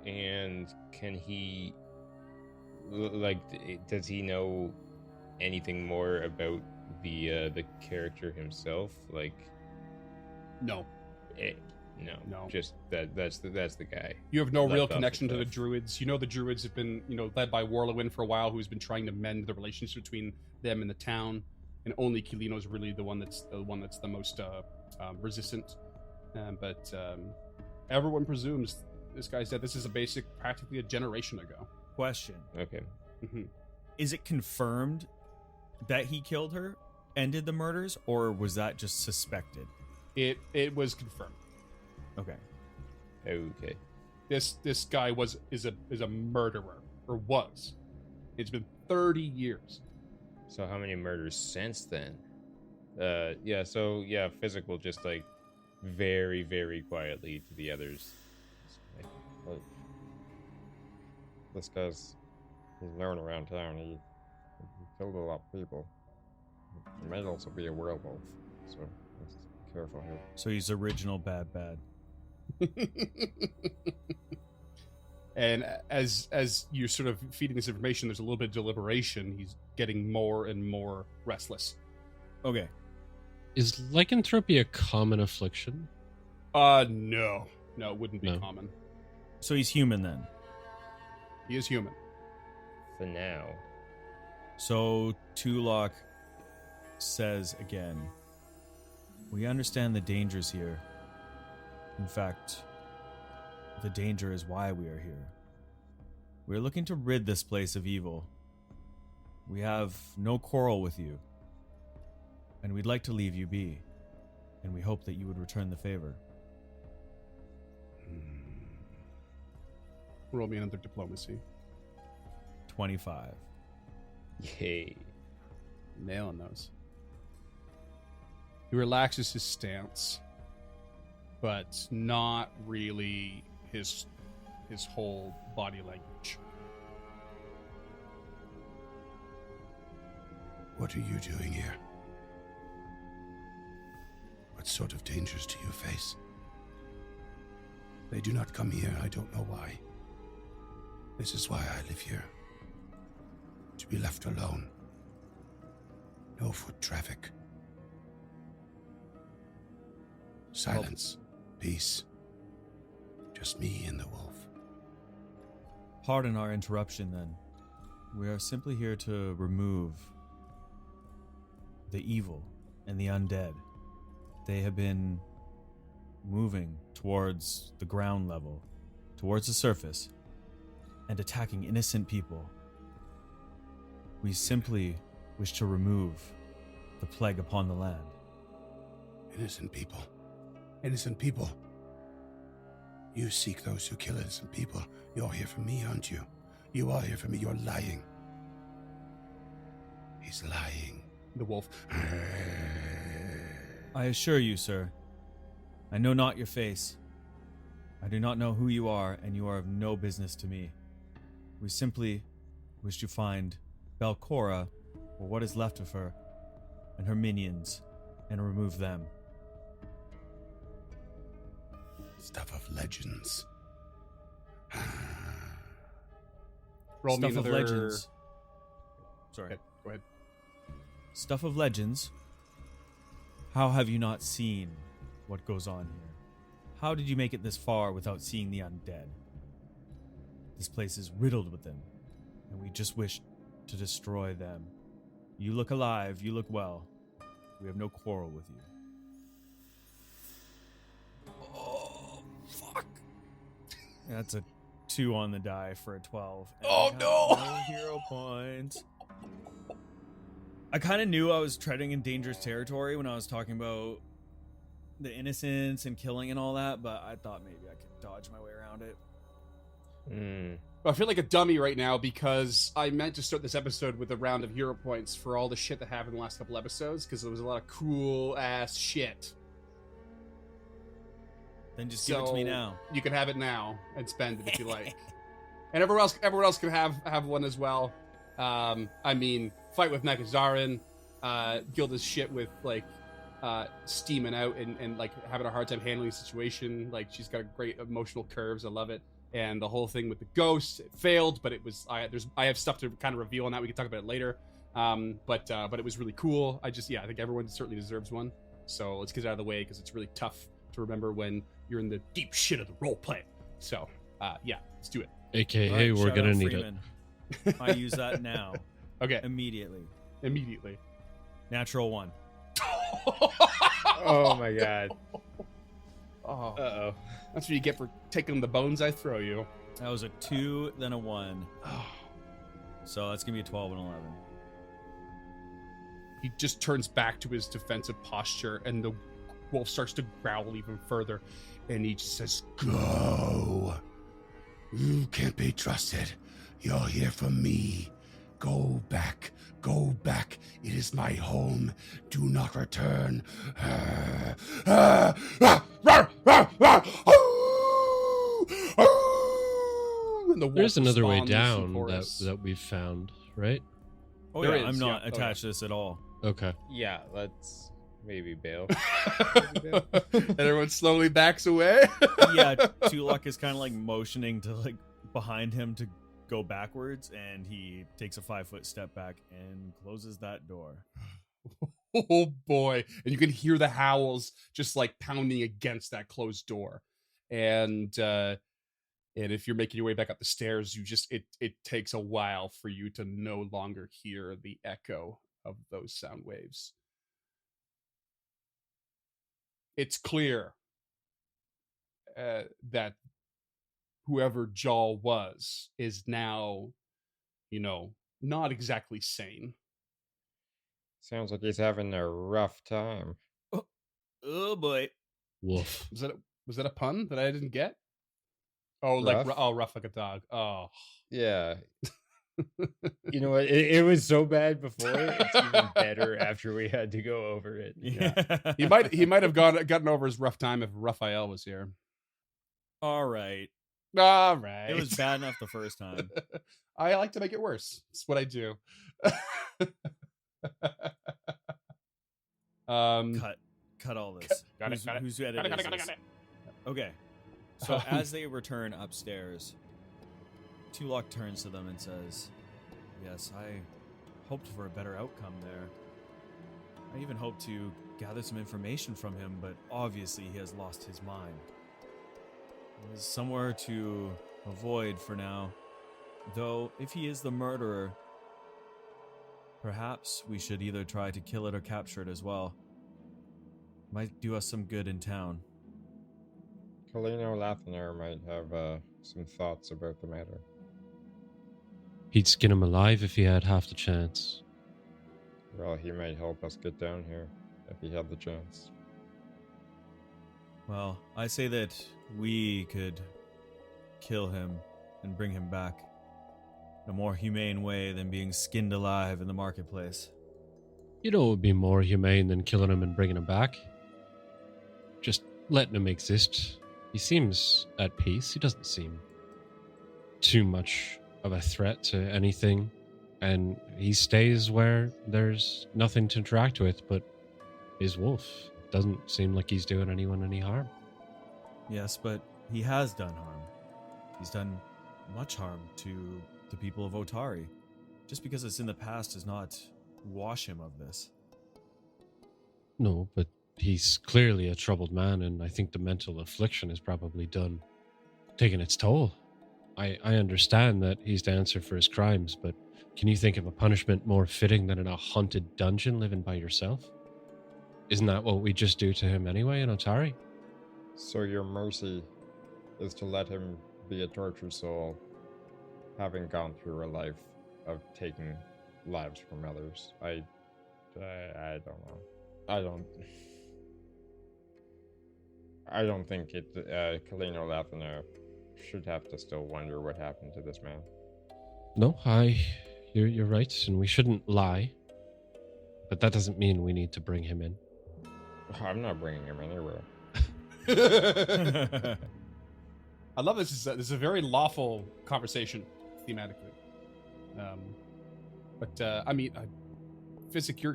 [SPEAKER 5] And can he... Like, does he know anything more about the character himself? Like...
[SPEAKER 2] No,
[SPEAKER 5] No. Just that's the guy.
[SPEAKER 2] you have no
[SPEAKER 5] Left
[SPEAKER 2] real
[SPEAKER 5] off the
[SPEAKER 2] connection to the
[SPEAKER 5] cliff.
[SPEAKER 2] Druids. You know the Druids have been, led by Warlewin for a while, who's been trying to mend the relationship between them and the town. And only Kilino's really the one that's the most resistant. But everyone presumes this guy's dead. This is practically a generation ago.
[SPEAKER 4] Question.
[SPEAKER 5] Okay.
[SPEAKER 4] Is it confirmed that he killed her and did the murders, or was that just suspected?
[SPEAKER 2] It was confirmed.
[SPEAKER 4] Okay.
[SPEAKER 5] Okay.
[SPEAKER 2] This guy is a murderer, or was. It's been 30 years.
[SPEAKER 5] So how many murders since then? Physic will just like very, very quietly to the others.
[SPEAKER 6] Like, this guy's known around town. He killed a lot of people. He may also be a werewolf, so let's be careful here.
[SPEAKER 4] So he's original bad.
[SPEAKER 2] And as you're sort of feeding this information, there's a little bit of deliberation. He's getting more and more restless.
[SPEAKER 4] Okay.
[SPEAKER 3] Is lycanthropy a common affliction?
[SPEAKER 2] No, it wouldn't be
[SPEAKER 3] No.
[SPEAKER 2] common.
[SPEAKER 4] So he's human then.
[SPEAKER 2] He is human.
[SPEAKER 5] For now.
[SPEAKER 4] So Tulok says again, we understand the dangers here. In fact, the danger is why we are here. We are looking to rid this place of evil. We have no quarrel with you, and we'd like to leave you be, and we hope that you would return the favor.
[SPEAKER 2] Roll me another diplomacy.
[SPEAKER 4] 25.
[SPEAKER 5] Yay.
[SPEAKER 2] Nailing those. He relaxes his stance, but not really his whole body language.
[SPEAKER 1] What are you doing here? What sort of dangers do you face? They do not come here, I don't know why. This is why I live here. To be left alone. No foot traffic. Silence. Peace. Just me and the wolf.
[SPEAKER 4] Pardon our interruption then. We are simply here to remove the evil and the undead. They have been moving towards the ground level, towards the surface, and attacking innocent people We simply wish to remove the plague upon the land.
[SPEAKER 1] Innocent people. Innocent people. You seek those who kill innocent people. You're here for me, aren't you? You are here for me. You're lying. He's lying.
[SPEAKER 2] The wolf.
[SPEAKER 4] I assure you, sir, I know not your face. I do not know who you are, and you are of no business to me. We simply wish to find Belcora, or what is left of her, and her minions, and remove them.
[SPEAKER 1] Stuff of legends.
[SPEAKER 2] Roll me
[SPEAKER 4] Stuff of
[SPEAKER 2] another-
[SPEAKER 4] legends. Sorry.
[SPEAKER 2] Okay, go ahead.
[SPEAKER 4] Stuff of legends. How have you not seen what goes on here? How did you make it this far without seeing the undead? This place is riddled with them, and we just wish to destroy them. You look alive, you look well. We have no quarrel with you. Oh, fuck. That's a 2 on the die for a 12. and
[SPEAKER 2] Oh,
[SPEAKER 4] I got
[SPEAKER 2] no.
[SPEAKER 4] no hero points. I kind of knew I was treading in dangerous territory when I was talking about the innocents and killing and all that, but I thought maybe I could dodge my way around it.
[SPEAKER 2] I feel like a dummy right now because I meant to start this episode with a round of hero points for all the shit that happened in the last couple episodes because there was a lot of cool ass shit.
[SPEAKER 4] Then just give it to me
[SPEAKER 2] So,
[SPEAKER 4] now.
[SPEAKER 2] You can have it now and spend it if you like. And everyone else can have one as well. I mean, fight with Nakazarin, Gilda's shit with like steaming out and like having a hard time handling the situation. Like she's got great emotional curves. I love it. And the whole thing with the ghost, it failed, but it was I have stuff to kind of reveal on that. We can talk about it later. But it was really cool. I think everyone certainly deserves one. So let's get it out of the way because it's really tough to remember when you're in the deep shit of the role play. So let's do it.
[SPEAKER 3] AKA,
[SPEAKER 4] All right,
[SPEAKER 3] we're
[SPEAKER 4] shout
[SPEAKER 3] gonna
[SPEAKER 4] out
[SPEAKER 3] need
[SPEAKER 4] Freeman. I use that now.
[SPEAKER 2] Okay,
[SPEAKER 4] Immediately. Natural 1.
[SPEAKER 5] Oh my god.
[SPEAKER 2] Oh,
[SPEAKER 5] Uh-oh.
[SPEAKER 2] that's what you get for taking the bones I throw you.
[SPEAKER 4] That was a 2, then a 1. So that's going to be a 12 and 11.
[SPEAKER 2] He just turns back to his defensive posture, and the wolf starts to growl even further, and he just says,
[SPEAKER 1] Go. You can't be trusted. You're here for me. Go back. Go back. It is my home. Do not return.
[SPEAKER 2] and the wolf
[SPEAKER 3] There's another way
[SPEAKER 2] responds in
[SPEAKER 3] down
[SPEAKER 2] chorus.
[SPEAKER 3] that we've found, right?
[SPEAKER 4] Oh,
[SPEAKER 2] There
[SPEAKER 4] yeah,
[SPEAKER 2] is,
[SPEAKER 4] I'm not
[SPEAKER 2] yeah. Oh,
[SPEAKER 4] attached to this at all.
[SPEAKER 3] Okay.
[SPEAKER 5] Yeah, let's maybe bail.
[SPEAKER 2] And everyone slowly backs away.
[SPEAKER 4] Yeah, Tulak is kind of like motioning to like behind him to go backwards, and he takes a 5-foot step back and closes that door.
[SPEAKER 2] Oh boy. And you can hear the howls just like pounding against that closed door. And if you're making your way back up the stairs, it takes a while for you to no longer hear the echo of those sound waves. It's clear that whoever Jal was is now, not exactly sane.
[SPEAKER 6] Sounds like he's having a rough time.
[SPEAKER 4] Oh boy.
[SPEAKER 3] Woof.
[SPEAKER 2] Was that a pun that I didn't get? Oh, like
[SPEAKER 6] Rough?
[SPEAKER 2] rough like a dog. Oh,
[SPEAKER 6] Yeah. You know what? It was so bad before. It's even better after we had to go over it.
[SPEAKER 4] Yeah.
[SPEAKER 2] he might have gotten over his rough time if Raphael was here.
[SPEAKER 4] All right.
[SPEAKER 2] All right,
[SPEAKER 4] It was bad enough the first time.
[SPEAKER 2] I like to make it worse. It's what I do.
[SPEAKER 4] Cut all this.
[SPEAKER 2] Got it, got it.
[SPEAKER 4] Who's edited this? Okay. So as they return upstairs, Tulok turns to them and says, "Yes, I hoped for a better outcome there. I even hoped to gather some information from him, but obviously he has lost his mind. There's somewhere to avoid for now. Though, if he is the murderer, perhaps we should either try to kill it or capture it as well. Might do us some good in town."
[SPEAKER 6] Kalino Lathaner might have some thoughts about the matter.
[SPEAKER 3] He'd skin him alive if he had half the chance.
[SPEAKER 6] Well, he might help us get down here if he had the chance.
[SPEAKER 4] Well, I say that we could kill him and bring him back in a more humane way than being skinned alive in the marketplace.
[SPEAKER 3] You know, it would be more humane than killing him and bringing him back. Just letting him exist. He seems at peace. He doesn't seem too much of a threat to anything. And he stays where there's nothing to interact with but his wolf. Doesn't seem like he's doing anyone any harm.
[SPEAKER 4] Yes, but he has done harm. He's done much harm to the people of Otari. Just because it's in the past does not wash him of this.
[SPEAKER 3] No, but he's clearly a troubled man, and I think the mental affliction is probably taking its toll. I understand that he's to answer for his crimes, but can you think of a punishment more fitting than in a haunted dungeon living by yourself? Isn't that what we just do to him anyway in Otari?
[SPEAKER 6] So your mercy is to let him be a tortured soul, having gone through a life of taking lives from others. I don't know. I don't think Kalino Lathana should have to still wonder what happened to this man.
[SPEAKER 3] No, you're right, and we shouldn't lie. But that doesn't mean we need to bring him in.
[SPEAKER 6] I'm not bringing him anywhere.
[SPEAKER 2] I love this. This is a very lawful conversation thematically. I mean, Physic, your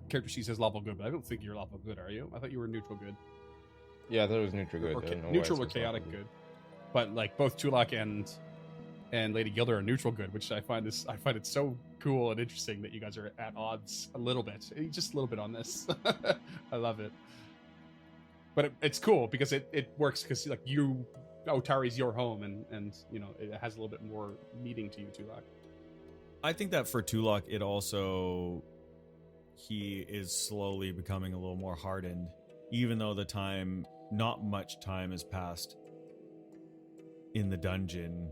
[SPEAKER 2] character sheet says lawful good, but I don't think you're lawful good, are you? I thought you were neutral good.
[SPEAKER 6] Yeah, that was neutral good.
[SPEAKER 2] Or neutral or chaotic good. But like both Tulak and Lady Gilder are neutral good, which I find it so cool and interesting that you guys are at odds a little bit, just a little bit on this. I love it. But it's cool because it works because like Otari's your home and you know it has a little bit more meaning to you, Tulak.
[SPEAKER 4] I think that for Tulak, he is slowly becoming a little more hardened, even though not much time has passed in the dungeon.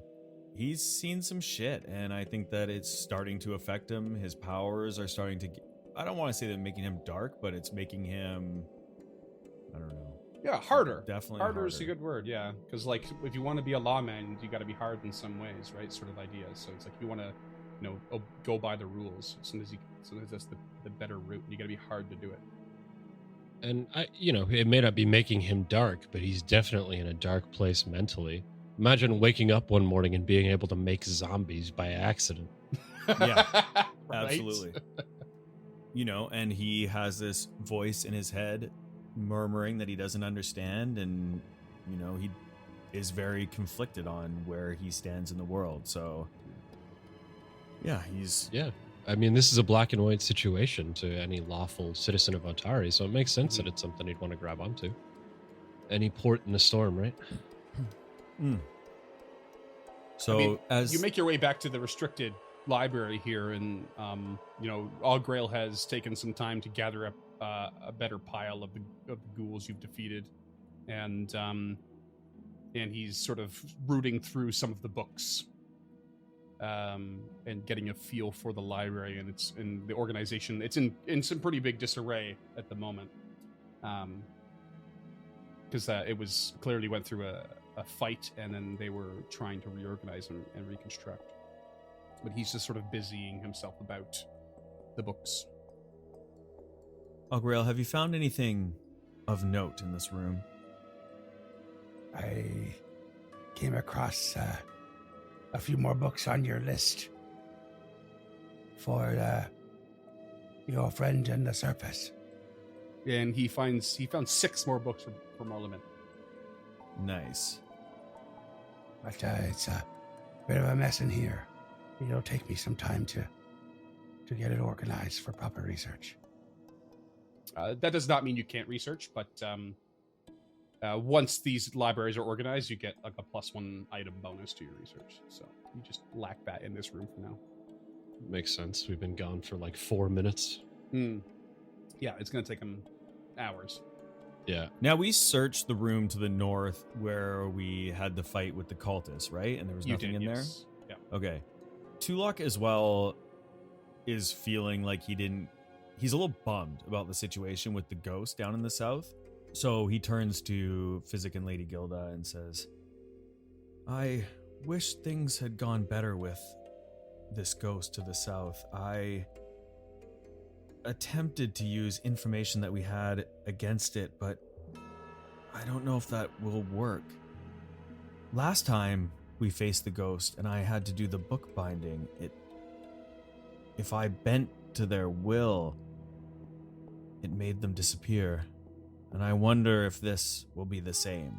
[SPEAKER 4] He's seen some shit, and I think that it's starting to affect him. His powers are starting to, I don't want to say that making him dark, but it's making him, I don't know.
[SPEAKER 2] Yeah, harder.
[SPEAKER 4] Definitely
[SPEAKER 2] harder is a good word, yeah. Because like if you want to be a lawman, you got to be hard in some ways, right? Sort of idea. So it's like you want to, go by the rules. Sometimes that's the better route. You got to be hard to do it.
[SPEAKER 3] And it may not be making him dark, but he's definitely in a dark place mentally. Imagine waking up one morning and being able to make zombies by accident.
[SPEAKER 4] Yeah,
[SPEAKER 2] Right?
[SPEAKER 4] absolutely. And he has this voice in his head murmuring that he doesn't understand, and he is very conflicted on where he stands in the world. So yeah, I mean, this is a black and white situation to any lawful citizen of Otari, so it makes sense that it's something he'd want to grab onto. Any port in the storm, right? So as
[SPEAKER 2] you make your way back to the restricted library here, and All Grail has taken some time to gather up a better pile of the ghouls you've defeated, and he's sort of rooting through some of the books, and getting a feel for the library and its in the organization. It's in some pretty big disarray at the moment, because it was clearly went through a fight, and then they were trying to reorganize and reconstruct. But he's just sort of busying himself about the books.
[SPEAKER 4] Ogriel, have you found anything of note in this room?
[SPEAKER 1] I came across a few more books on your list for your friend in the surface.
[SPEAKER 2] And he found 6 more books for Marleman.
[SPEAKER 4] Nice.
[SPEAKER 1] But it's a bit of a mess in here. It'll take me some time to get it organized for proper research.
[SPEAKER 2] That does not mean you can't research, but once these libraries are organized, you get like a +1 item bonus to your research. So you just lack that in this room for now.
[SPEAKER 3] Makes sense. We've been gone for like 4 minutes.
[SPEAKER 2] Yeah, it's going to take them hours.
[SPEAKER 3] Yeah.
[SPEAKER 4] Now, we searched the room to the north where we had the fight with the cultists, right? And there was nothing in there?
[SPEAKER 2] Yeah.
[SPEAKER 4] Okay. Tulok as well is feeling like he's a little bummed about the situation with the ghost down in the south. So he turns to Physic and Lady Gilda and says, I wish things had gone better with this ghost to the south. I attempted to use information that we had against it, but I don't know if that will work. Last time we faced the ghost and I had to do the book binding, if I bent to their will, it made them disappear. And I wonder if this will be the same.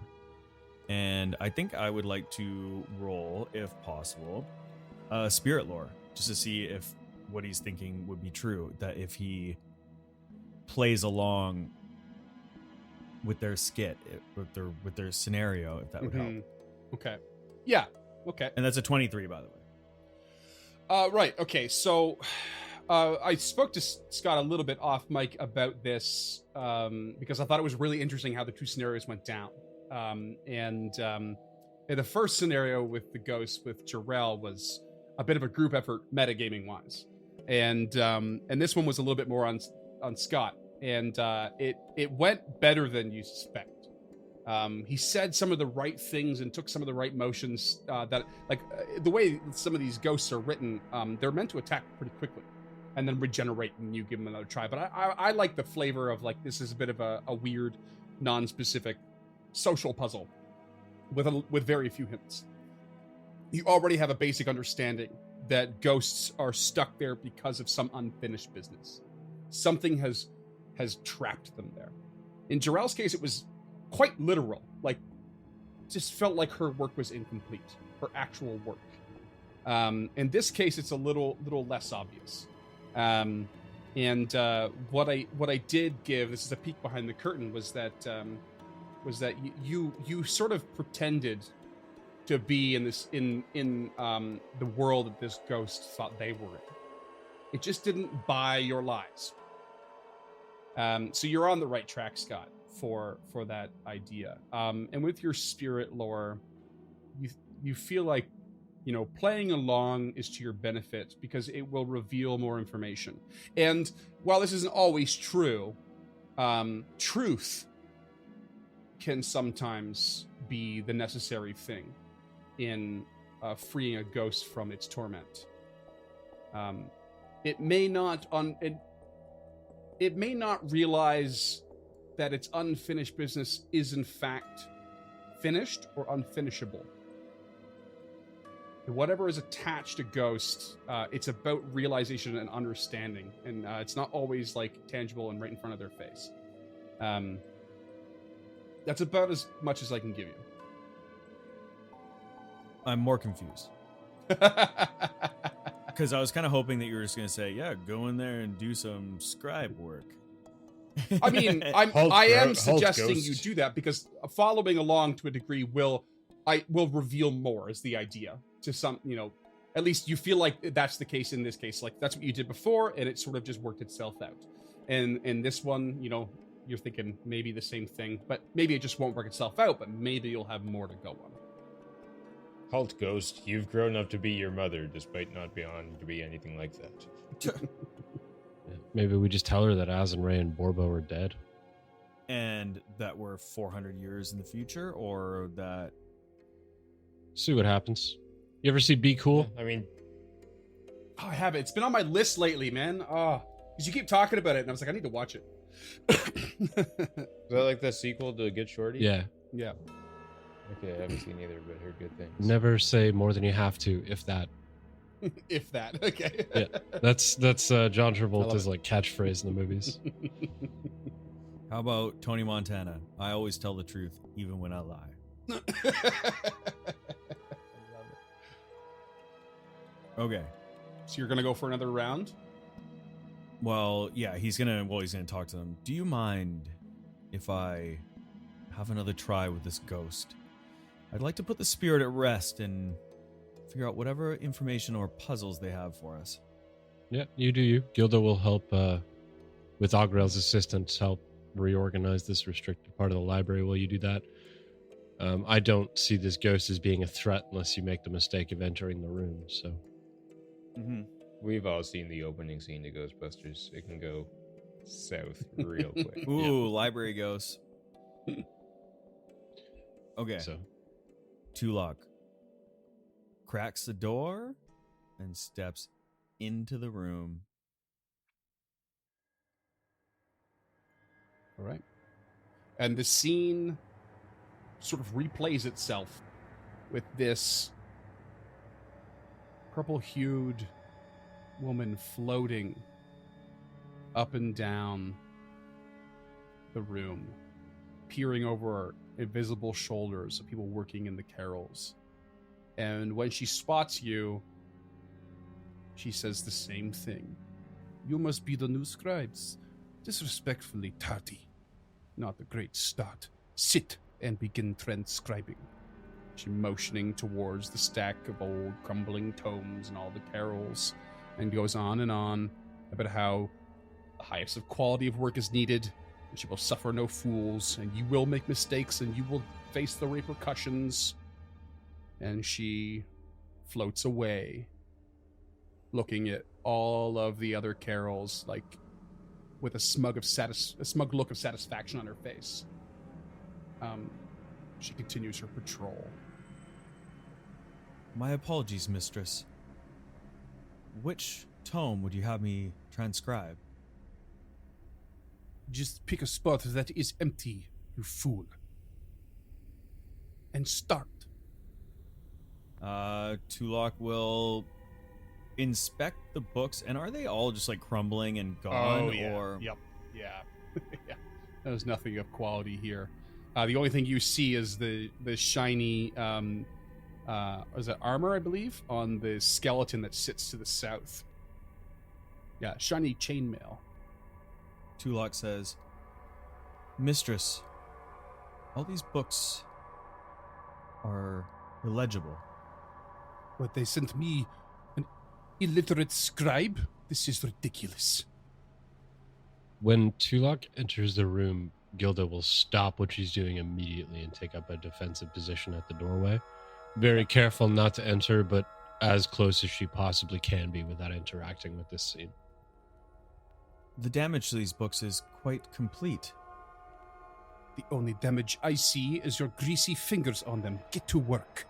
[SPEAKER 4] And I think I would like to roll, if possible, spirit lore, just to see if what he's thinking would be true. That if he plays along with their skit, with their scenario, if that would help.
[SPEAKER 2] Okay. Yeah. Okay.
[SPEAKER 4] And that's a 23, by the way.
[SPEAKER 2] Right. Okay. So I spoke to Scott a little bit off mic about this because I thought it was really interesting how the two scenarios went down. In the first scenario with the ghost with Jarrell was a bit of a group effort metagaming wise. And this one was a little bit more on Scott. And it went better than you suspect. He said some of the right things and took some of the right motions that the way some of these ghosts are written, they're meant to attack pretty quickly and then regenerate and you give them another try. But I like the flavor of like, this is a bit of a weird, non-specific social puzzle with very few hints. You already have a basic understanding that ghosts are stuck there because of some unfinished business. Something has trapped them there. In Jarrell's case, it was quite literal. Like, just felt like her work was incomplete, her actual work. In this case, it's a little less obvious. What I did give, this is a peek behind the curtain, was that you sort of pretended to be in the world that this ghost thought they were in. It just didn't buy your lies. So you're on the right track, Scott, for that idea. And with your spirit lore, you feel like, playing along is to your benefit because it will reveal more information. And while this isn't always true, truth can sometimes be the necessary thing in freeing a ghost from its torment. It may not realize that its unfinished business is in fact finished or unfinishable. Whatever is attached to ghost, it's about realization and understanding, and it's not always like tangible and right in front of their face. That's about as much as I can give you.
[SPEAKER 4] I'm more confused. Because I was kind of hoping that you were just going to say, yeah, go in there and do some scribe work.
[SPEAKER 2] I mean, I am suggesting you do that because following along to a degree will reveal more is the idea to some, at least you feel like that's the case in this case. Like that's what you did before and it sort of just worked itself out. And in this one, you're thinking maybe the same thing, but maybe it just won't work itself out, but maybe you'll have more to go on.
[SPEAKER 5] Halt Ghost, you've grown up to be your mother, despite not being on to be anything like that.
[SPEAKER 3] Maybe we just tell her that Azan-Ray and Borbo are dead.
[SPEAKER 4] And that we're 400 years in the future, or that...
[SPEAKER 3] See what happens. You ever see Be Cool?
[SPEAKER 5] I mean...
[SPEAKER 2] Oh, I have it. It's been on my list lately, man. Oh, because you keep talking about it, and I was like, I need to watch it.
[SPEAKER 5] Is that like the sequel to Get Shorty?
[SPEAKER 3] Yeah.
[SPEAKER 2] Yeah.
[SPEAKER 5] Okay, I haven't seen either, but heard good things.
[SPEAKER 3] Never say more than you have to, if that.
[SPEAKER 2] If that, okay.
[SPEAKER 3] Yeah, that's John Travolta's like catchphrase in the movies.
[SPEAKER 4] How about Tony Montana? I always tell the truth, even when I lie.
[SPEAKER 2] I love it.
[SPEAKER 4] Okay.
[SPEAKER 2] So you're gonna go for another round?
[SPEAKER 4] Well, yeah, he's gonna talk to them. Do you mind if I have another try with this ghost? I'd like to put the spirit at rest and figure out whatever information or puzzles they have for us.
[SPEAKER 3] Yeah, you do you. Gilda will help with Ogrel's assistance, help reorganize this restricted part of the library while you do that. I don't see this ghost as being a threat unless you make the mistake of entering the room, so...
[SPEAKER 4] Mm-hmm.
[SPEAKER 5] We've all seen the opening scene to Ghostbusters. It can go south real quick.
[SPEAKER 4] Ooh, library ghosts. Okay.
[SPEAKER 3] So
[SPEAKER 4] Tulok cracks the door and steps into the room.
[SPEAKER 2] All right. And the scene sort of replays itself with this purple-hued woman floating up and down the room, peering over invisible shoulders of people working in the carols. And when she spots you, she says the same thing. You must be the new scribes. Disrespectfully tardy. Not a great start. Sit and begin transcribing. She motioning towards the stack of old crumbling tomes and all the carols, and goes on about how the highest of quality of work is needed, and she will suffer no fools, and you will make mistakes, and you will face the repercussions. And she floats away, looking at all of the other carols, like with a smug look of satisfaction on her face. She continues her patrol.
[SPEAKER 4] My apologies, mistress. Which tome would you have me transcribe?
[SPEAKER 2] Just pick a spot that is empty, you fool. And start.
[SPEAKER 4] Tulok will inspect the books, and are they all just like crumbling and gone? Or
[SPEAKER 2] Yep. Yeah. Yeah. There's nothing of quality here. The only thing you see is the shiny is it armor, I believe, on the skeleton that sits to the south. Yeah, shiny chainmail.
[SPEAKER 4] Tulok says, Mistress, all these books are illegible.
[SPEAKER 2] But they sent me an illiterate scribe? This is ridiculous.
[SPEAKER 3] when Tulok enters the room, Gilda will stop what she's doing immediately and take up a defensive position at the doorway. Very careful not to enter, but as close as she possibly can be without interacting with this scene.
[SPEAKER 4] The damage to these books is quite complete.
[SPEAKER 2] The only damage I see is your greasy fingers on them. Get to work.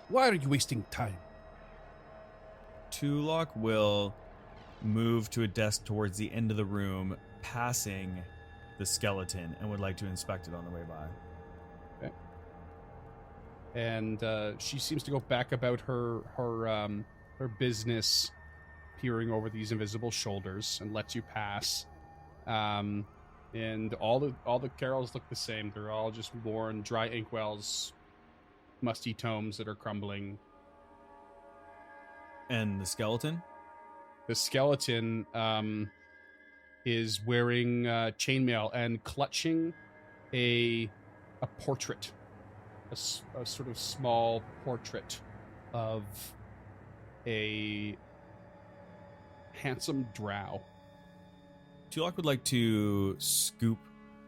[SPEAKER 2] Why are you wasting time?
[SPEAKER 4] Tulok will move to a desk towards the end of the room, passing the skeleton, and would like to inspect it on the way by.
[SPEAKER 2] Okay. And she seems to go back about her business, peering over these invisible shoulders, and lets you pass. And all the carols look the same. They're all just worn, dry inkwells, musty tomes that are crumbling.
[SPEAKER 4] And the skeleton?
[SPEAKER 2] The skeleton is wearing chainmail and clutching a portrait, a sort of small portrait of a handsome drow.
[SPEAKER 4] Tulok would like to scoop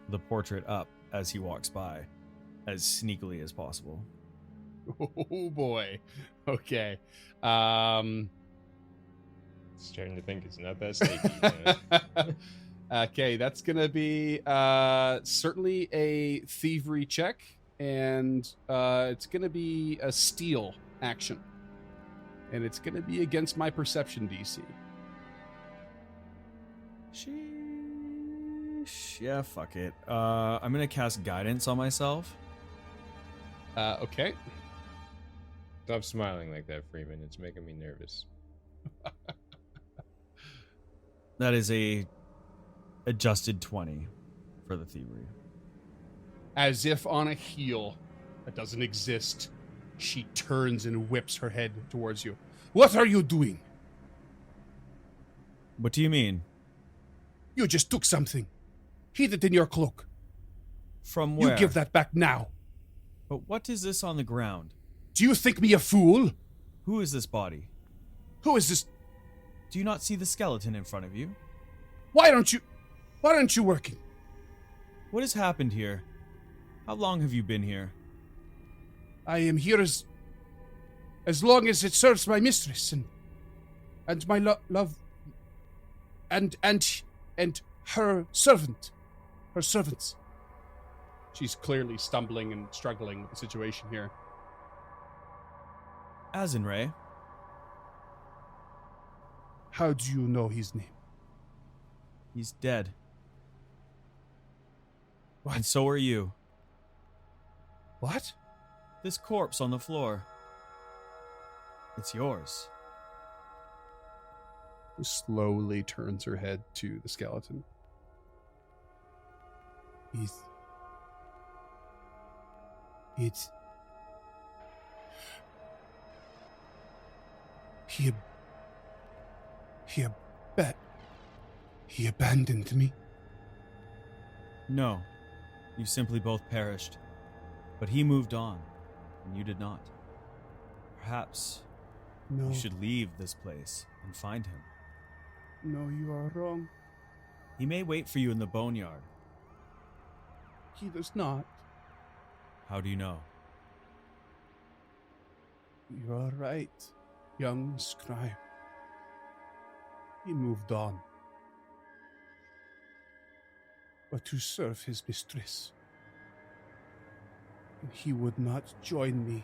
[SPEAKER 4] the portrait up as he walks by, as sneakily as possible.
[SPEAKER 2] Oh boy. Okay.
[SPEAKER 5] Starting to think it's not that sneaky.
[SPEAKER 2] Okay, that's gonna be certainly a thievery check, and it's gonna be a steal action, and it's gonna be against my perception DC.
[SPEAKER 4] Sheesh. Yeah, fuck it. I'm gonna cast guidance on myself.
[SPEAKER 2] Okay.
[SPEAKER 5] Stop smiling like that, Freeman. It's making me nervous.
[SPEAKER 4] That is a adjusted 20 for the thievery.
[SPEAKER 2] As if on a heel that doesn't exist, she turns and whips her head towards you. What are you doing?
[SPEAKER 4] What do you mean?
[SPEAKER 2] You just took something. Hid it in your cloak.
[SPEAKER 4] From where?
[SPEAKER 2] You give that back now.
[SPEAKER 4] But what is this on the ground?
[SPEAKER 2] Do you think me a fool?
[SPEAKER 4] Who is this body?
[SPEAKER 2] Who is this?
[SPEAKER 4] Do you not see the skeleton in front of you?
[SPEAKER 2] Why aren't you working?
[SPEAKER 4] What has happened here? How long have you been here?
[SPEAKER 2] I am here as long as it serves my mistress, and and my love, and her servants. She's clearly stumbling and struggling with the situation here.
[SPEAKER 4] Azinray,
[SPEAKER 2] How do you know his name?
[SPEAKER 4] he's dead.
[SPEAKER 2] What?
[SPEAKER 4] And so are you.
[SPEAKER 2] What?
[SPEAKER 4] This corpse on the floor. It's yours.
[SPEAKER 2] She slowly turns her head to the skeleton. He abandoned me.
[SPEAKER 4] No, you simply both perished. But he moved on, and you did not. Perhaps
[SPEAKER 2] No,
[SPEAKER 4] you should leave this place and find him.
[SPEAKER 2] no, you are wrong.
[SPEAKER 4] He may wait for you in the boneyard.
[SPEAKER 2] He does not.
[SPEAKER 4] How do you know?
[SPEAKER 2] You are right, young scribe. He moved on. But to serve his mistress. And he would not join me,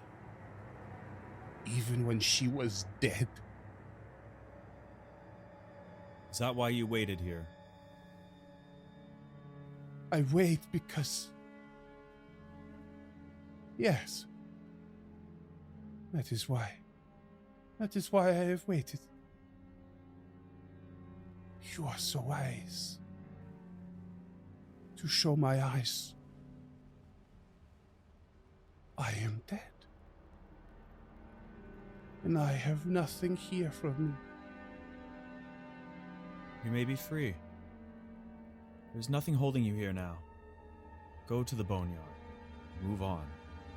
[SPEAKER 2] even when she was dead.
[SPEAKER 4] Is that why you waited here?
[SPEAKER 2] I wait because... Yes. That is why. That is why I have waited. You are so wise. To show my eyes. I am dead. And I have nothing here from me.
[SPEAKER 4] You may be free. There's nothing holding you here now. Go to the boneyard. Move on.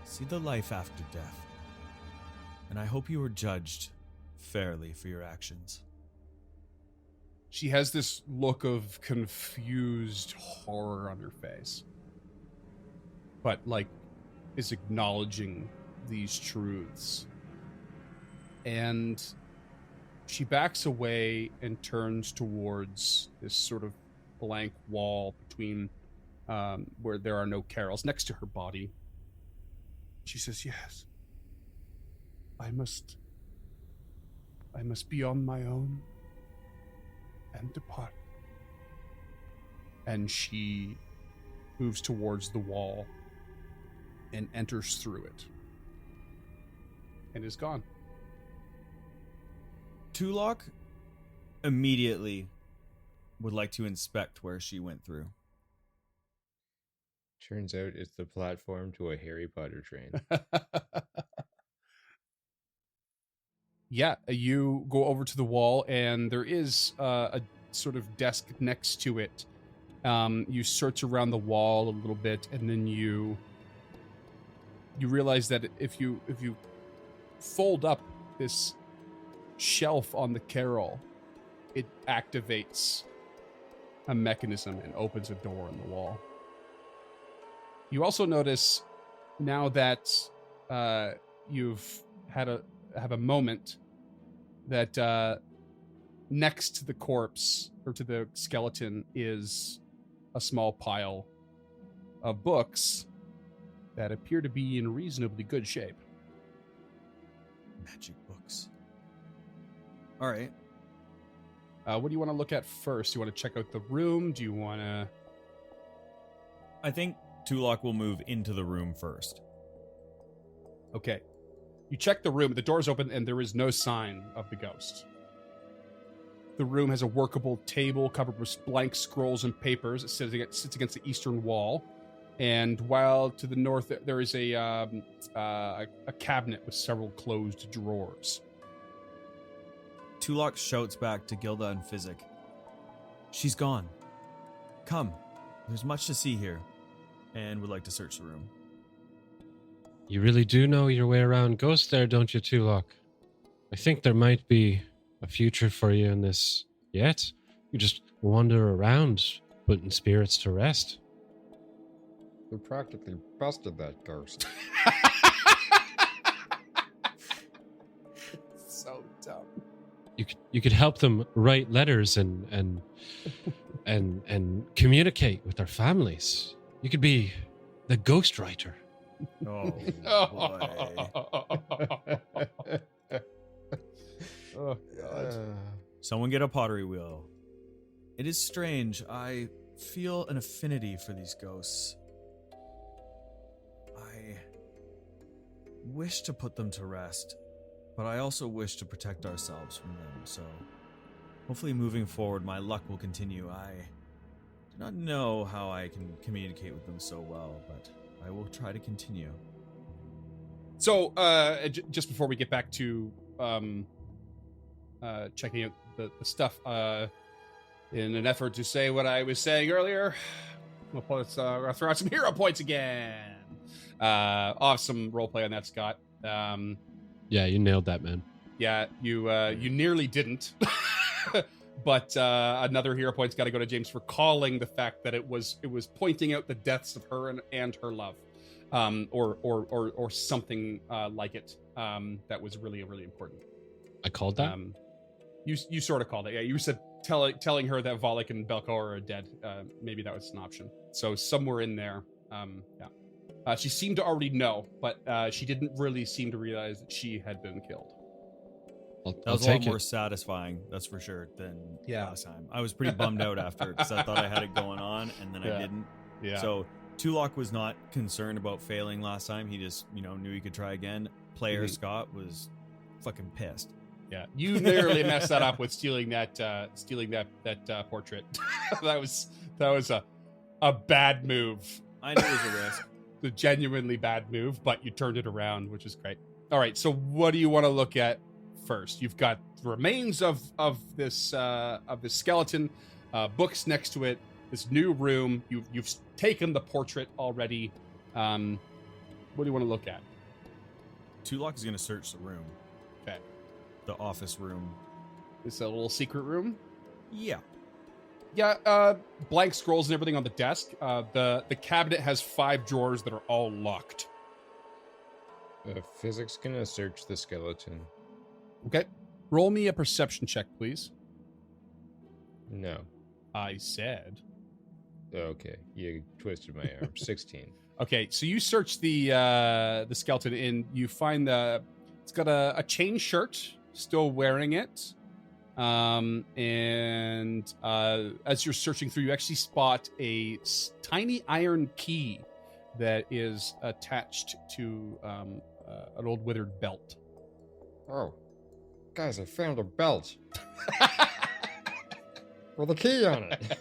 [SPEAKER 4] See the life after death. And I hope you were judged fairly for your actions. She has this look of confused horror on her face. But, is acknowledging these truths. And she backs away and turns towards this sort of blank wall between where there are no carols next to her body. She says, yes, I must be on my own and depart. And she moves towards the wall and enters through it and is gone. Tulok immediately would like to inspect where she went through.
[SPEAKER 5] Turns out it's the platform to a Harry Potter train.
[SPEAKER 2] Yeah, you go over to the wall, and there is a sort of desk next to it. You search around the wall a little bit, and then you realize that if you fold up this shelf on the carol, it activates a mechanism and opens a door in the wall. You also notice, now that you've have a moment, that next to the corpse, or to the skeleton, is a small pile of books that appear to be in reasonably good shape.
[SPEAKER 4] Magic books. All right.
[SPEAKER 2] What do you want to look at first? Do you want to check out the room? Do you want to...
[SPEAKER 4] I think Tulok will move into the room first.
[SPEAKER 2] Okay. You check the room. The door's open, and there is no sign of the ghost. The room has a workable table covered with blank scrolls and papers. It sits against the eastern wall. And while to the north, there is a cabinet with several closed drawers.
[SPEAKER 4] Tulok shouts back to Gilda and Physic. She's gone. Come. There's much to see here. And would like to search the room.
[SPEAKER 3] You really do know your way around ghosts there, don't you, Tulok? I think there might be a future for you in this yet. You just wander around, putting spirits to rest.
[SPEAKER 6] We practically busted that ghost.
[SPEAKER 2] So dumb.
[SPEAKER 3] you could help them write letters and communicate with their families. You could be the ghostwriter.
[SPEAKER 4] Oh, boy.
[SPEAKER 2] Oh God.
[SPEAKER 4] Someone get a pottery wheel. It is strange. I feel an affinity for these ghosts. I wish to put them to rest, but I also wish to protect ourselves from them. So hopefully moving forward, my luck will continue. I do not know how I can communicate with them so well, but I will try to continue.
[SPEAKER 2] So, just before we get back to checking out the stuff, in an effort to say what I was saying earlier, we'll throw out some hero points again. Awesome roleplay on that, Scott.
[SPEAKER 3] Yeah, you nailed that, man.
[SPEAKER 2] Yeah, you nearly didn't. But another hero point's got to go to James for calling the fact that it was pointing out the deaths of her and her love, or something like it. That was really important.
[SPEAKER 3] I called that.
[SPEAKER 2] You sort of called it. Yeah, you said telling her that Volek and Belkor are dead. Maybe that was an option. So somewhere in there, yeah. She seemed to already know, but she didn't really seem to realize that she had been killed.
[SPEAKER 4] That was a lot more satisfying, that's for sure, than last time. I was pretty bummed out after because I thought I had it going on, and then I didn't.
[SPEAKER 2] Yeah.
[SPEAKER 4] So Tulok was not concerned about failing last time. He just, knew he could try again. Player Scott was fucking pissed.
[SPEAKER 2] Yeah, you nearly messed that up with stealing that portrait. that was a bad move.
[SPEAKER 4] I knew it was a risk.
[SPEAKER 2] A genuinely bad move, but you turned it around, which is great. All right, so what do you want to look at first? You've got the remains of this skeleton, books next to it, this new room. You've taken the portrait already. What do you want to look at?
[SPEAKER 4] Tulok is going to search the room.
[SPEAKER 2] Okay.
[SPEAKER 4] The office room.
[SPEAKER 2] It's a little secret room.
[SPEAKER 4] Yeah.
[SPEAKER 2] Yeah, blank scrolls and everything on the desk. The cabinet has 5 drawers that are all locked.
[SPEAKER 5] Physics gonna search the skeleton.
[SPEAKER 2] Okay. Roll me a perception check, please.
[SPEAKER 5] No.
[SPEAKER 2] I said.
[SPEAKER 5] Okay, you twisted my arm. 16.
[SPEAKER 2] Okay, so you search the skeleton and you find it's got a chain shirt, still wearing it. And as you're searching through, you actually spot a tiny iron key that is attached to an old withered belt.
[SPEAKER 6] Oh, guys, I found a belt with a key on it.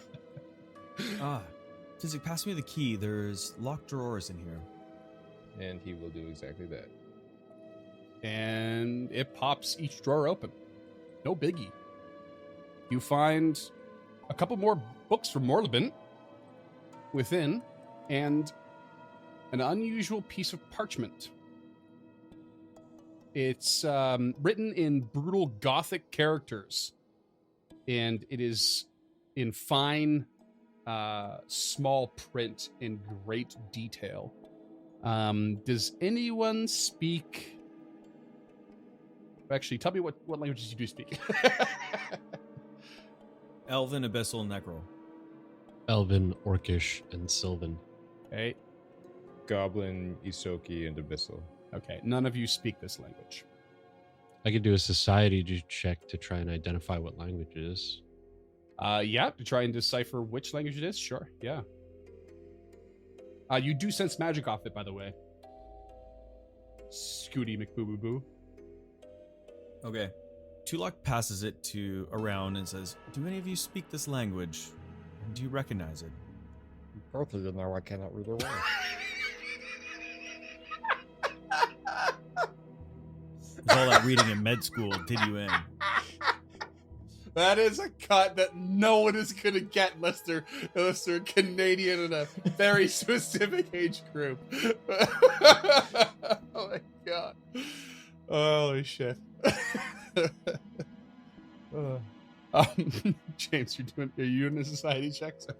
[SPEAKER 4] Physic, pass me the key. There's locked drawers in here.
[SPEAKER 5] And he will do exactly that.
[SPEAKER 2] And it pops each drawer open. No biggie. You find a couple more books from Morlebin within, and an unusual piece of parchment. It's written in brutal Gothic characters, and it is in fine, small print in great detail. Does anyone speak? Actually, tell me what languages you do speak.
[SPEAKER 4] Elven, Abyssal, Necro.
[SPEAKER 3] Elven, Orcish, and Sylvan.
[SPEAKER 2] Okay.
[SPEAKER 5] Goblin, Isoki, and Abyssal.
[SPEAKER 2] Okay. None of you speak this language.
[SPEAKER 3] I could do a society check to try and identify what language it is.
[SPEAKER 2] Yeah, to try and decipher which language it is. Sure. Yeah. You do sense magic off it, by the way. Scooty McBoo-boo-boo.
[SPEAKER 4] Okay. Tulok passes it around and says, "Do any of you speak this language? Do you recognize it?"
[SPEAKER 6] Both of you know I cannot read or write.
[SPEAKER 4] All that reading in med school did you in.
[SPEAKER 2] That is a cut that no one is gonna get unless they're Canadian in a very specific age group. Oh my god! Holy shit! James, are you in a society check? Sorry.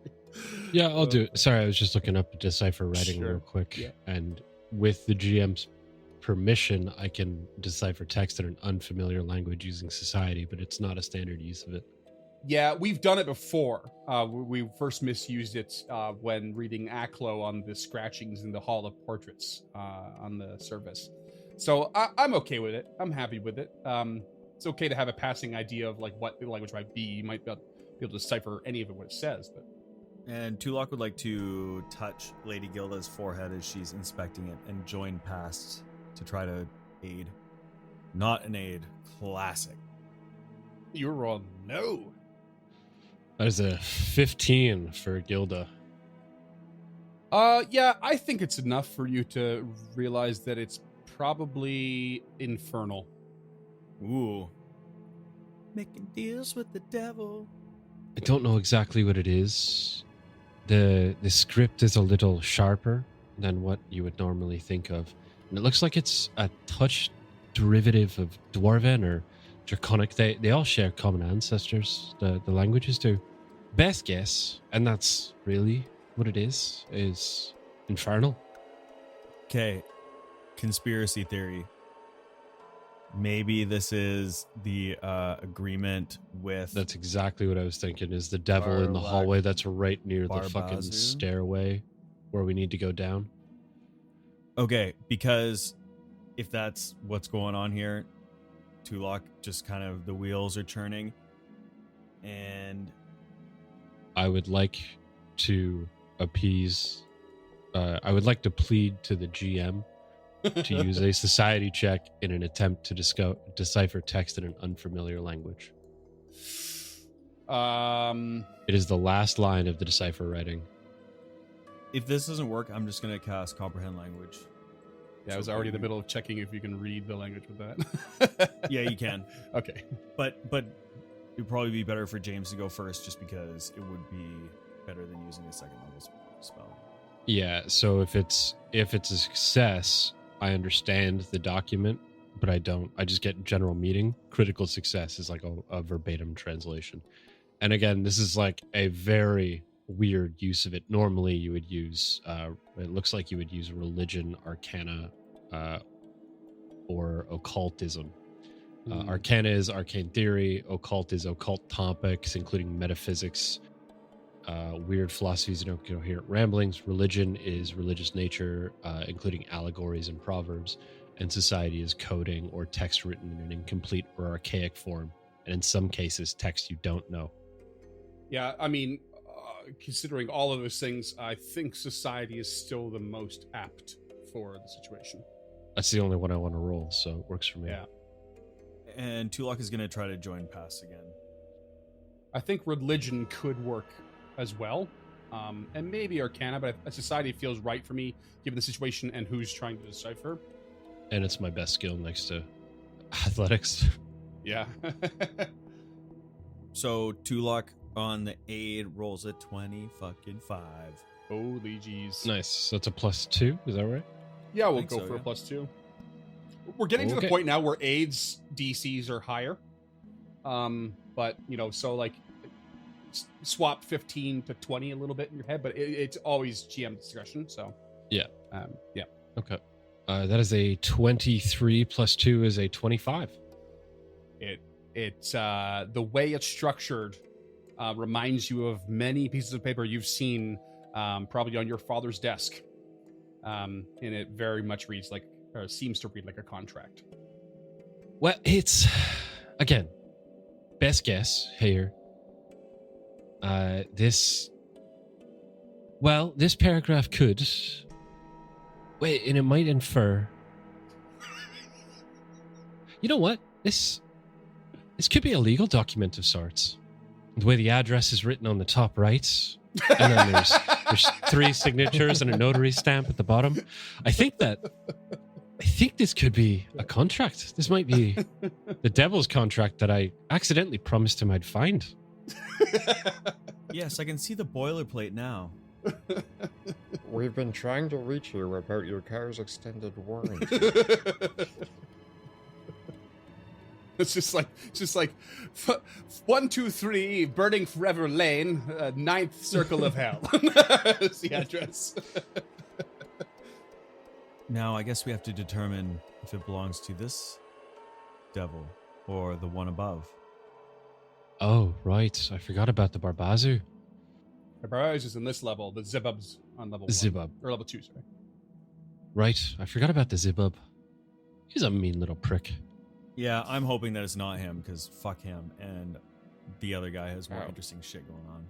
[SPEAKER 3] Yeah, I'll do it. Sorry, I was just looking up Decipher writing
[SPEAKER 2] Sure.
[SPEAKER 3] real quick.
[SPEAKER 2] Yeah.
[SPEAKER 3] And with the GM's permission, I can decipher text in an unfamiliar language using society, but it's not a standard use of it.
[SPEAKER 2] Yeah, we've done it before. We first misused it when reading Aklo on the scratchings in the Hall of Portraits on the service. So I'm okay with it. I'm happy with it. It's okay to have a passing idea of like what the language might be. You might not be able to decipher any of it what it says, but.
[SPEAKER 4] And Tulok would like to touch Lady Gilda's forehead as she's inspecting it and join past to try to aid. Not an aid. Classic.
[SPEAKER 2] You were wrong. No.
[SPEAKER 3] That is a 15 for Gilda.
[SPEAKER 2] Yeah, I think it's enough for you to realize that it's probably infernal.
[SPEAKER 4] Ooh. Making deals with the devil.
[SPEAKER 3] I don't know exactly what it is. The script is a little sharper than what you would normally think of. And it looks like it's a touch derivative of Dwarven or Draconic. They all share common ancestors, the languages do. Best guess, and that's really what it is infernal.
[SPEAKER 4] Okay. Conspiracy theory. Maybe this is the agreement with...
[SPEAKER 3] That's exactly what I was thinking, is the devil in the hallway that's right near the fucking
[SPEAKER 4] Barbazu?
[SPEAKER 3] stairway where we need to go down.
[SPEAKER 4] Okay, because if that's what's going on here, Tulok just kind of, the wheels are churning. And
[SPEAKER 3] I would like to appease... I would like to plead to the GM to use a society check in an attempt to decipher text in an unfamiliar language. It is the last line of the decipher writing.
[SPEAKER 4] if this doesn't work, I'm just going to cast comprehend language.
[SPEAKER 2] Yeah, I was already in the middle of checking if you can read the language with that.
[SPEAKER 4] Yeah, you can.
[SPEAKER 2] Okay.
[SPEAKER 4] But it'd probably be better for James to go first, just because it would be better than using a second level spell.
[SPEAKER 3] Yeah, so if it's a success, I understand the document, but I don't. I just get general meaning. Critical success is like a verbatim translation. And again, this is like a very weird use of it. Normally you would use, it looks like you would use religion, arcana, or occultism. Arcana is arcane theory, occult is occult topics, including metaphysics, weird philosophies and incoherent ramblings. Religion is religious nature, including allegories and proverbs. And society is coding or text written in an incomplete or archaic form. And in some cases, text you don't know.
[SPEAKER 2] Yeah, I mean, considering all of those things, I think society is still the most apt for the situation.
[SPEAKER 3] That's the only one I want to roll, so it works for me.
[SPEAKER 2] Yeah.
[SPEAKER 4] And Tulok is going to try to join Pass again.
[SPEAKER 2] I think religion could work as well. And maybe Arcana, but a society feels right for me, given the situation and who's trying to decipher.
[SPEAKER 3] And it's my best skill next to athletics.
[SPEAKER 2] Yeah.
[SPEAKER 4] So Tulok on the aid rolls a 25.
[SPEAKER 2] Holy jeez.
[SPEAKER 3] Nice. So it's a +2, is that right?
[SPEAKER 2] Yeah, we'll
[SPEAKER 4] think
[SPEAKER 2] go
[SPEAKER 4] so,
[SPEAKER 2] for
[SPEAKER 4] yeah.
[SPEAKER 2] a +2. We're getting to the
[SPEAKER 3] Okay.
[SPEAKER 2] point now where AIDS DCs are higher. But, so like swap 15 to 20 a little bit in your head, but it's always GM discretion, so.
[SPEAKER 3] Yeah.
[SPEAKER 2] Yeah.
[SPEAKER 3] Okay. That is a 23 +2 is a 25.
[SPEAKER 2] It's the way it's structured reminds you of many pieces of paper you've seen probably on your father's desk. And it very much reads like, or seems to read like a contract.
[SPEAKER 3] Well, it's, again, best guess here. This paragraph could, wait, and it might infer, you know what? This could be a legal document of sorts. The way the address is written on the top right, and then there's 3 signatures and a notary stamp at the bottom. I think this could be a contract. This might be the devil's contract that I accidentally promised him I'd find.
[SPEAKER 4] Yes, I can see the boilerplate now.
[SPEAKER 6] We've been trying to reach you about your car's extended warranty.
[SPEAKER 2] It's just like 1, 2, 3, Burning Forever Lane, 9th Circle of Hell. That's the address.
[SPEAKER 4] Now, I guess we have to determine if it belongs to this devil or the one above.
[SPEAKER 3] Oh, right. I forgot about the Barbazu.
[SPEAKER 2] The Barbazu is in this level. The Zibub's on level 1.
[SPEAKER 3] Zibub.
[SPEAKER 2] Or level 2, sorry.
[SPEAKER 3] Right. I forgot about the Zibub. He's a mean little prick.
[SPEAKER 4] Yeah, I'm hoping that it's not him, because fuck him, and the other guy has more
[SPEAKER 6] Oh.
[SPEAKER 4] interesting shit going on.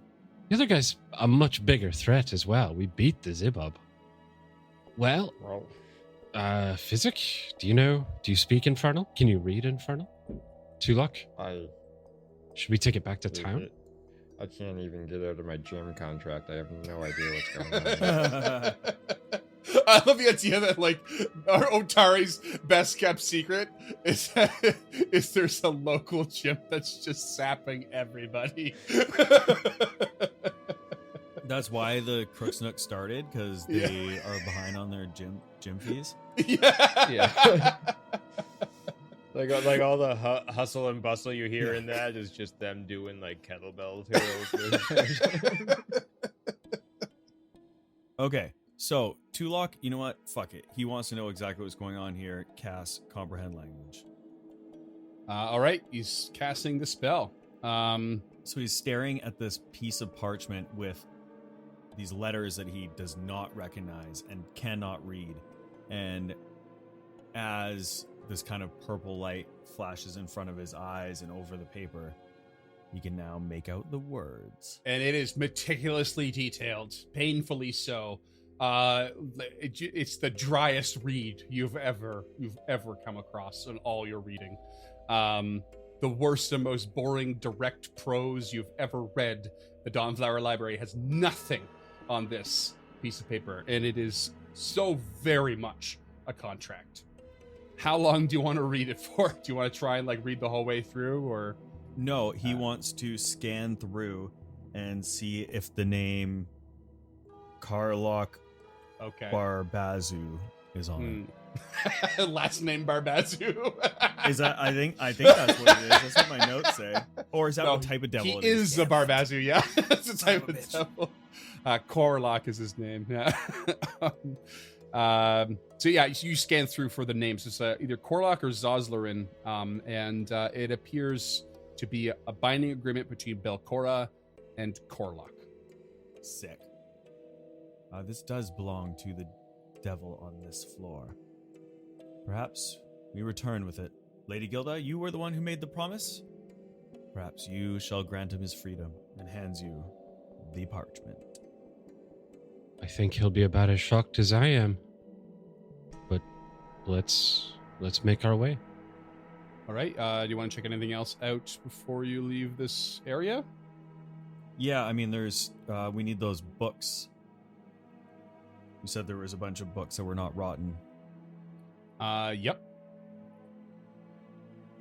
[SPEAKER 3] The other guy's a much bigger threat as well. We beat the Zibub. Well,
[SPEAKER 6] Well,
[SPEAKER 3] Physic, do you speak Infernal? Can you read Infernal? Tulok?
[SPEAKER 6] I
[SPEAKER 3] Should we take it back to
[SPEAKER 6] leave
[SPEAKER 3] town?
[SPEAKER 6] it. I can't even get out of my gym contract. I have no idea what's going on.
[SPEAKER 2] I love the idea that like our Otari's best kept secret is is there's a local gym that's just sapping everybody.
[SPEAKER 4] That's why the Crooksnook started, because they are behind on their gym fees.
[SPEAKER 2] Yeah.
[SPEAKER 5] Yeah. Like all the hustle and bustle you hear in that is just them doing like kettlebell curls.
[SPEAKER 4] Okay, so Tulok, you know what? Fuck it. He wants to know exactly what's going on here. Cast comprehend language.
[SPEAKER 2] All right, he's casting the spell.
[SPEAKER 4] So he's staring at this piece of parchment with these letters that he does not recognize and cannot read. And as this kind of purple light flashes in front of his eyes and over the paper, he can now make out the words.
[SPEAKER 2] And it is meticulously detailed, painfully so. It's the driest read you've ever come across in all your reading. The worst and most boring direct prose you've ever read. The Dawnflower Library has nothing on this piece of paper, and it is so very much a contract. How long do you want to read it for? Do you want to try and like read the whole way through, or?
[SPEAKER 4] No, he wants to scan through and see if the name Karlok
[SPEAKER 2] Okay.
[SPEAKER 4] Barbazu is on it.
[SPEAKER 2] Last name Barbazu.
[SPEAKER 4] Is that? I think that's what it is. That's what my notes say. Or is that
[SPEAKER 2] No,
[SPEAKER 4] what type of devil
[SPEAKER 2] he
[SPEAKER 4] it
[SPEAKER 2] is the Barbazu, yeah. That's the
[SPEAKER 4] Son of
[SPEAKER 2] type
[SPEAKER 4] a
[SPEAKER 2] of
[SPEAKER 4] bitch.
[SPEAKER 2] devil. Korlok is his name, yeah. So yeah, you scan through for the names. It's either Korlok or Zoslerin, and it appears to be a binding agreement between Belcora and Korlok.
[SPEAKER 4] Sick. This does belong to the devil on this floor. Perhaps we return with it. Lady Gilda, you were the one who made the promise? Perhaps you shall grant him his freedom and hands you the parchment.
[SPEAKER 3] I think he'll be about as shocked as I am. But let's make our way.
[SPEAKER 2] All right. Do you want to check anything else out before you leave this area?
[SPEAKER 4] Yeah, I mean, there's we need those books. You said there was a bunch of books that were not rotten.
[SPEAKER 2] Yep.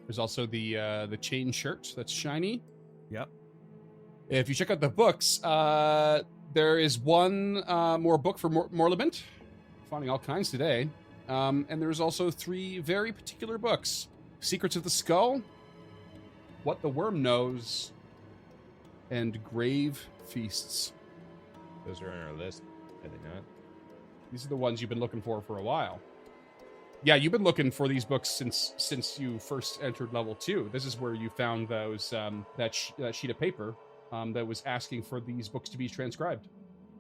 [SPEAKER 2] There's also the chain shirt that's shiny.
[SPEAKER 4] Yep.
[SPEAKER 2] If you check out the books, there is one more book for Morlibent. Finding all kinds today. And there's also 3 very particular books. Secrets of the Skull, What the Worm Knows, and Grave Feasts.
[SPEAKER 5] Those are on our list, are they not?
[SPEAKER 2] These are the ones you've been looking for a while. Yeah, you've been looking for these books since you first entered level 2. This is where you found those that sheet of paper that was asking for these books to be transcribed.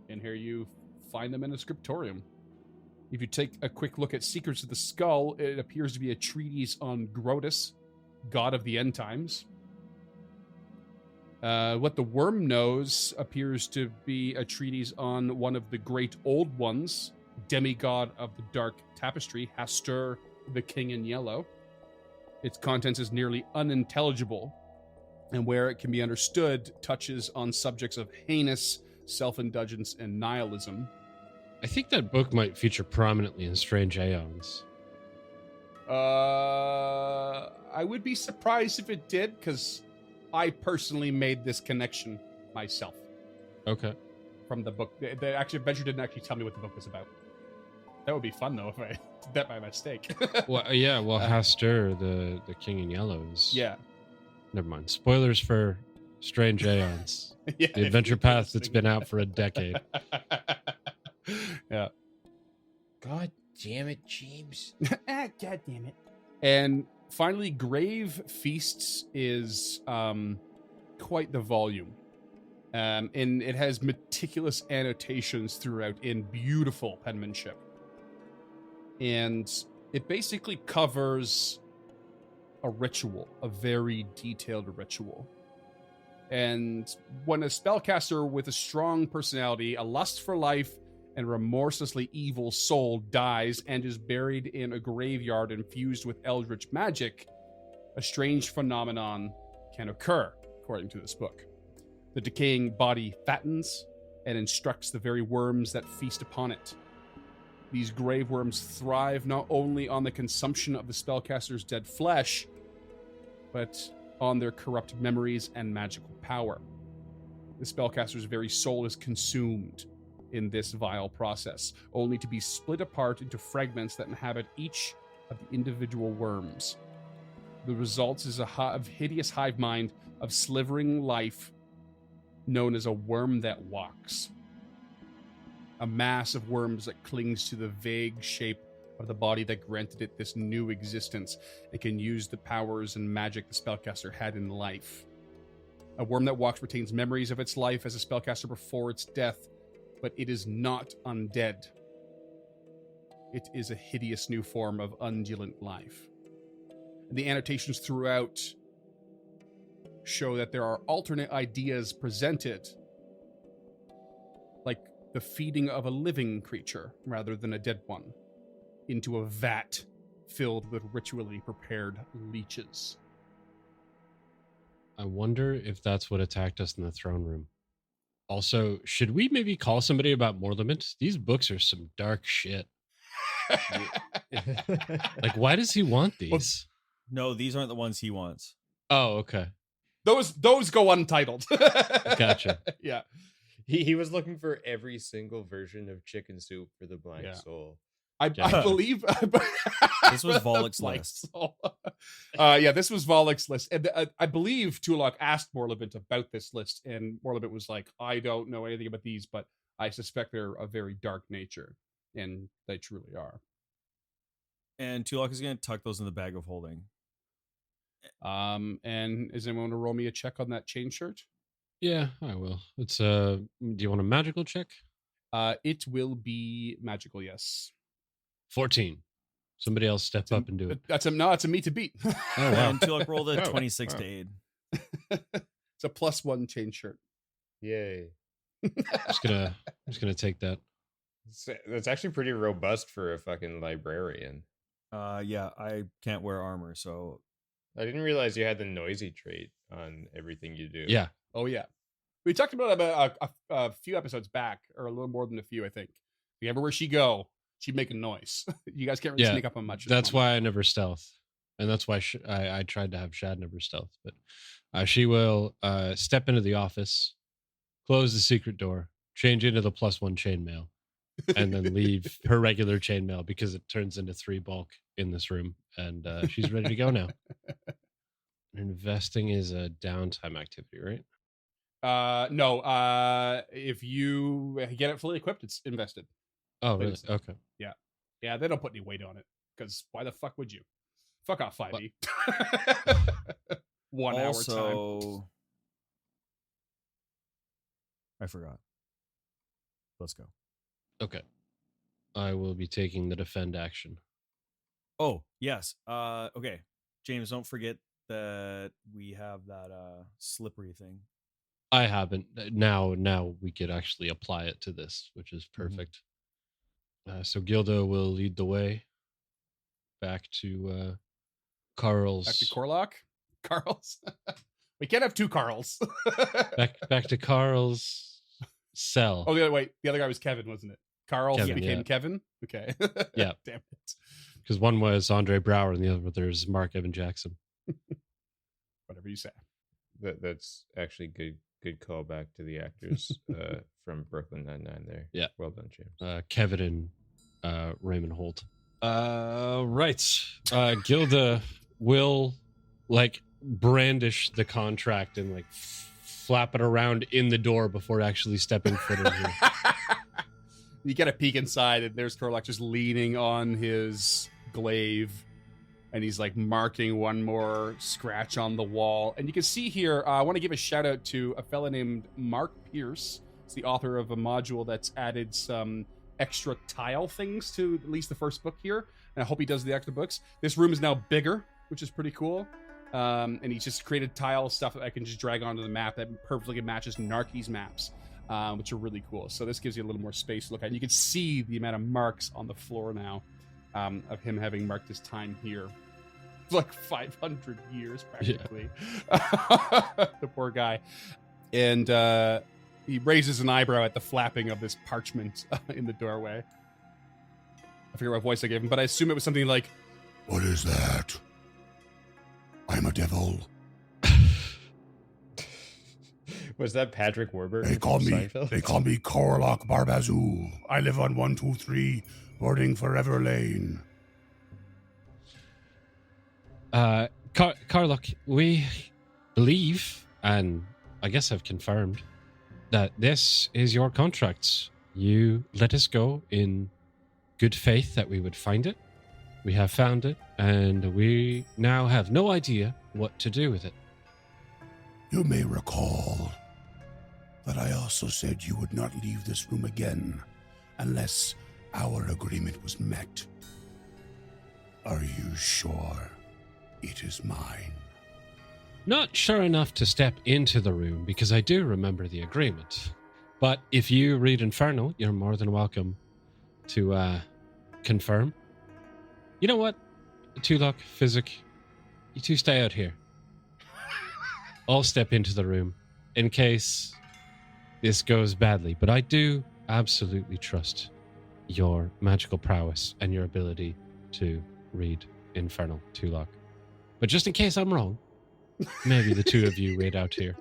[SPEAKER 2] And here you find them in a scriptorium. If you take a quick look at Secrets of the Skull, it appears to be a treatise on Grotus, god of the end times. What the Worm Knows appears to be a treatise on one of the great old ones, demigod of the dark tapestry, Hastur, the King in Yellow. Its contents is nearly unintelligible, and where it can be understood, touches on subjects of heinous self-indulgence and nihilism.
[SPEAKER 3] I think that book might feature prominently in Strange Aeons.
[SPEAKER 2] I would be surprised if it did, because I personally made this connection myself
[SPEAKER 3] Okay.
[SPEAKER 2] from the book. The actually, Adventure didn't actually tell me what the book was about. That would be fun, though, if I did that by mistake.
[SPEAKER 3] Well, yeah. Well, Hastur, the King in Yellow, is.
[SPEAKER 2] Yeah.
[SPEAKER 3] Never mind. Spoilers for Strange Aeons.
[SPEAKER 2] Yeah,
[SPEAKER 3] The adventure path that's been out for a decade.
[SPEAKER 2] Yeah.
[SPEAKER 5] God damn it, James.
[SPEAKER 2] God damn it. And finally, Grave Feasts is quite the volume. And it has meticulous annotations throughout in beautiful penmanship. And it basically covers a ritual, a very detailed ritual. And when a spellcaster with a strong personality, a lust for life, and remorselessly evil soul dies and is buried in a graveyard infused with eldritch magic, a strange phenomenon can occur, according to this book. The decaying body fattens and instructs the very worms that feast upon it. These grave worms thrive not only on the consumption of the spellcaster's dead flesh, but on their corrupt memories and magical power. The spellcaster's very soul is consumed in this vile process, only to be split apart into fragments that inhabit each of the individual worms. The result is a hideous hive mind of slivering life known as a worm that walks. A mass of worms that clings to the vague shape of the body that granted it this new existence and can use the powers and magic the spellcaster had in life. A worm that walks retains memories of its life as a spellcaster before its death, but it is not undead. It is a hideous new form of undulant life. And the annotations throughout show that there are alternate ideas presented, like the feeding of a living creature rather than a dead one, into a vat filled with ritually prepared leeches.
[SPEAKER 3] I wonder if that's what attacked us in the throne room. Also, should we maybe call somebody about Morlament? These books are some dark shit. Like, why does he want these?
[SPEAKER 4] No, these aren't the ones he wants.
[SPEAKER 3] Oh, okay.
[SPEAKER 2] Those go untitled.
[SPEAKER 3] Gotcha.
[SPEAKER 2] Yeah.
[SPEAKER 5] He was looking for every single version of Chicken Soup for the Blind Soul.
[SPEAKER 2] I believe
[SPEAKER 4] this was Volek's list.
[SPEAKER 2] Yeah, this was Volek's list, and I believe Tulok asked Morlament about this list, and Morlament was like, "I don't know anything about these, but I suspect they're of very dark nature," and they truly are.
[SPEAKER 4] And Tulok is going to tuck those in the bag of holding.
[SPEAKER 2] And is anyone going to roll me a check on that chain shirt?
[SPEAKER 3] Yeah, I will. It's do you want a magical check?
[SPEAKER 2] It will be magical, yes.
[SPEAKER 3] 14. Somebody else step up and do it.
[SPEAKER 2] It's a me to beat.
[SPEAKER 3] Oh, wow.
[SPEAKER 4] And Tulok rolled a 26 to aid.
[SPEAKER 2] It's a +1 chain shirt.
[SPEAKER 5] Yay.
[SPEAKER 3] just gonna take that.
[SPEAKER 5] That's actually pretty robust for a fucking librarian.
[SPEAKER 4] Yeah, I can't wear armor, so
[SPEAKER 5] I didn't realize you had the noisy trait on everything you do.
[SPEAKER 3] Yeah.
[SPEAKER 2] Oh yeah, we talked about it a few episodes back, or a little more than a few, I think. Everywhere she go, she'd make a noise. You guys can't really sneak up on much.
[SPEAKER 3] That's why I never stealth, and that's why I tried to have Shad never stealth. But she will step into the office, close the secret door, change into the +1 chainmail, and then leave her regular chainmail because it turns into 3 bulk in this room, and she's ready to go now. Investing is a downtime activity, right?
[SPEAKER 2] No. If you get it fully equipped, it's invested.
[SPEAKER 3] Oh, really? Okay.
[SPEAKER 2] Yeah, they don't put any weight on it, because why the fuck would you? Fuck off, 5e. 1 hour time.
[SPEAKER 4] I forgot. Let's go.
[SPEAKER 3] Okay. I will be taking the defend action.
[SPEAKER 4] Oh, yes. Okay. James, don't forget that we have that slippery thing.
[SPEAKER 3] I haven't. Now we could actually apply it to this, which is perfect. So Gilda will lead the way back to Carl's.
[SPEAKER 2] Back to Corlock? Carl's? We can't have 2 Carls.
[SPEAKER 3] back to Carl's cell.
[SPEAKER 2] Oh, the other guy was Kevin, wasn't it? Carl
[SPEAKER 3] Kevin,
[SPEAKER 2] became
[SPEAKER 3] yeah.
[SPEAKER 2] Kevin? Okay.
[SPEAKER 3] Yeah.
[SPEAKER 2] Damn it.
[SPEAKER 3] Because one was Andre Brower and the other is Mark Evan Jackson.
[SPEAKER 2] Whatever you say.
[SPEAKER 5] That's actually good callback to the actors from Brooklyn Nine-Nine there.
[SPEAKER 3] Yeah.
[SPEAKER 5] Well done, James.
[SPEAKER 3] Kevin and Raymond Holt. Right. Gilda will brandish the contract and flap it around in the door before actually stepping foot in here.
[SPEAKER 2] You get a peek inside, and there's Korlak just leaning on his glaive, and he's like marking one more scratch on the wall. And you can see here, I want to give a shout out to a fella named Mark Pierce. He's the author of a module that's added some extra tile things to at least the first book here. And I hope he does the extra books. This room is now bigger, which is pretty cool. And he's just created tile stuff that I can just drag onto the map that perfectly matches Narki's maps, which are really cool. So this gives you a little more space to look at. And you can see the amount of marks on the floor now of him having marked his time here. It's like 500 years, practically. Yeah. The poor guy. And he raises an eyebrow at the flapping of this parchment in the doorway. I forget what voice I gave him, but I assume it was something like,
[SPEAKER 1] "What is that? I'm a devil."
[SPEAKER 5] Was that Patrick Warburton?
[SPEAKER 1] They call
[SPEAKER 5] from
[SPEAKER 1] me
[SPEAKER 5] Seinfeld?
[SPEAKER 1] Korlak Barbazoo. I live on 123 Boarding Forever Lane.
[SPEAKER 3] Karlok, we believe, and I guess I've confirmed, that this is your contract. You let us go in good faith that we would find it. We have found it, and we now have no idea what to do with it.
[SPEAKER 1] You may recall that I also said you would not leave this room again unless our agreement was met. Are you sure it is mine?
[SPEAKER 3] Not sure enough to step into the room because I do remember the agreement. But if you read Infernal, you're more than welcome to confirm. You know what? Tulok, Physic, you two stay out here. I'll step into the room in case this goes badly. But I do absolutely trust your magical prowess and your ability to read Infernal, Tulok. But just in case I'm wrong, maybe the two of you wait out here.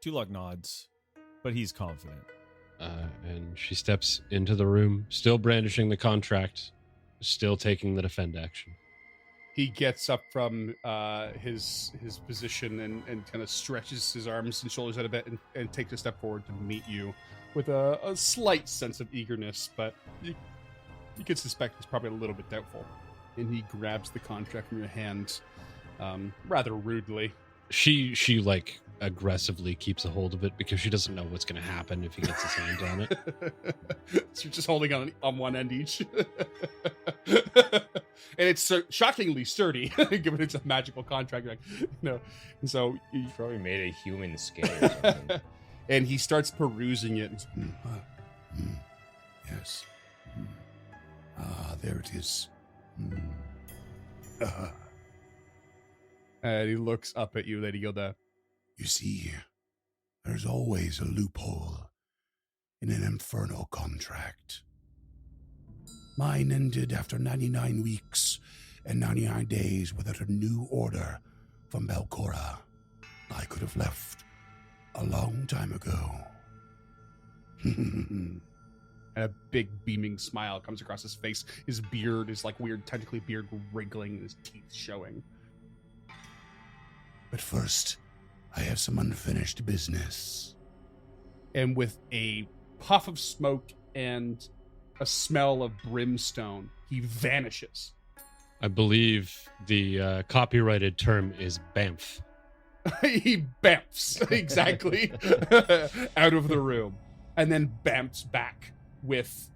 [SPEAKER 4] Tulok nods, but he's confident.
[SPEAKER 3] And she steps into the room, still brandishing the contract, still taking the defend action.
[SPEAKER 2] He gets up from his position and kind of stretches his arms and shoulders out a bit and takes a step forward to meet you with a slight sense of eagerness, but you could suspect he's probably a little bit doubtful. And he grabs the contract from your hand rather rudely.
[SPEAKER 3] She like aggressively keeps a hold of it because she doesn't know what's going to happen if he gets his hands on it.
[SPEAKER 2] So you're just holding on one end each. And it's shockingly sturdy, given it's a magical contract. Like, and so
[SPEAKER 5] He's probably made a human scale or something.
[SPEAKER 2] and he starts perusing it.
[SPEAKER 1] Yes. There it is.
[SPEAKER 2] And he looks up at you, Lady Gilda.
[SPEAKER 1] You see, there's always a loophole in an infernal contract. Mine ended after 99 weeks and 99 days without a new order from Belcora. I could have left a long time ago.
[SPEAKER 2] And a big beaming smile comes across his face. His beard is like weird tentacly beard wriggling, his teeth showing.
[SPEAKER 1] But first, I have some unfinished business.
[SPEAKER 2] And with a puff of smoke and a smell of brimstone, he vanishes.
[SPEAKER 3] I believe the copyrighted term is BAMF.
[SPEAKER 2] He bamfs, exactly, out of the room. And then bamfs back with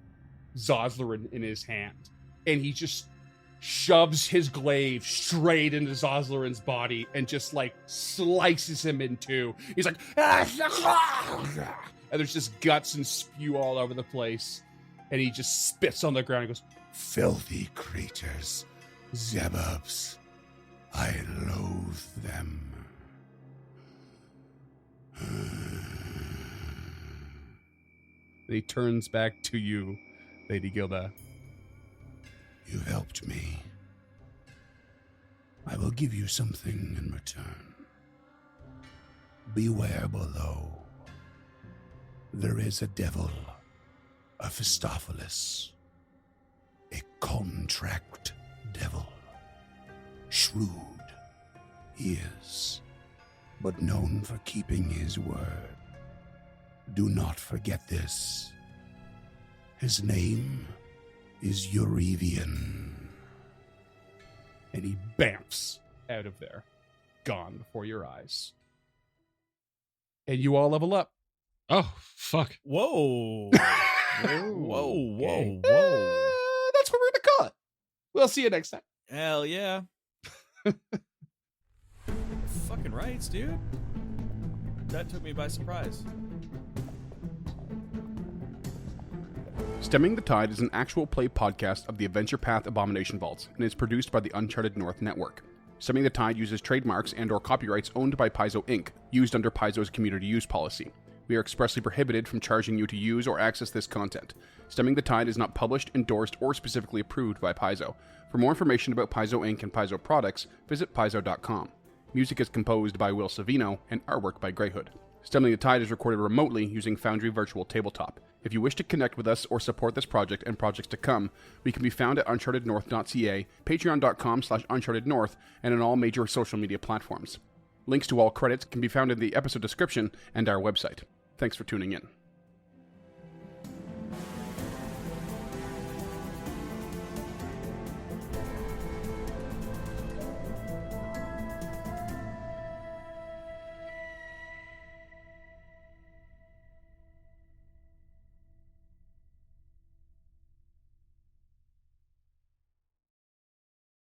[SPEAKER 2] Zoslerin in his hand. And he just shoves his glaive straight into Zoslerin's body and just like slices him in two. He's like, and there's just guts and spew all over the place. And he just spits on the ground and goes,
[SPEAKER 1] Filthy creatures, Zebubs. I loathe them.
[SPEAKER 2] and he turns back to you, Lady Gilda.
[SPEAKER 1] You helped me. I will give you something in return. Beware below. There is a devil, a Phistophilis, a contract devil. Shrewd he is, but known for keeping his word. Do not forget this. His name is Eurevian.
[SPEAKER 2] And he bamfs out of there, gone before your eyes. And you all level up.
[SPEAKER 3] Oh, fuck.
[SPEAKER 4] Whoa. Whoa,
[SPEAKER 5] okay.
[SPEAKER 2] That's what we're going to call it. We'll see you next time.
[SPEAKER 4] Hell yeah. Fucking rights, dude. That took me by surprise.
[SPEAKER 2] Stemming the Tide is an actual play podcast of the Adventure Path Abomination Vaults and is produced by the Uncharted North Network. Stemming the Tide uses trademarks and/or copyrights owned by Paizo Inc., used under Paizo's community use policy. We are expressly prohibited from charging you to use or access this content. Stemming the Tide is not published, endorsed, or specifically approved by Paizo. For more information about Paizo Inc. and Paizo products, visit paizo.com. Music is composed by Will Savino and artwork by Greyhood. Stemming the Tide is recorded remotely using Foundry Virtual Tabletop. If you wish to connect with us or support this project and projects to come, we can be found at unchartednorth.ca, patreon.com/unchartednorth, and on all major social media platforms. Links to all credits can be found in the episode description and our website. Thanks for tuning in.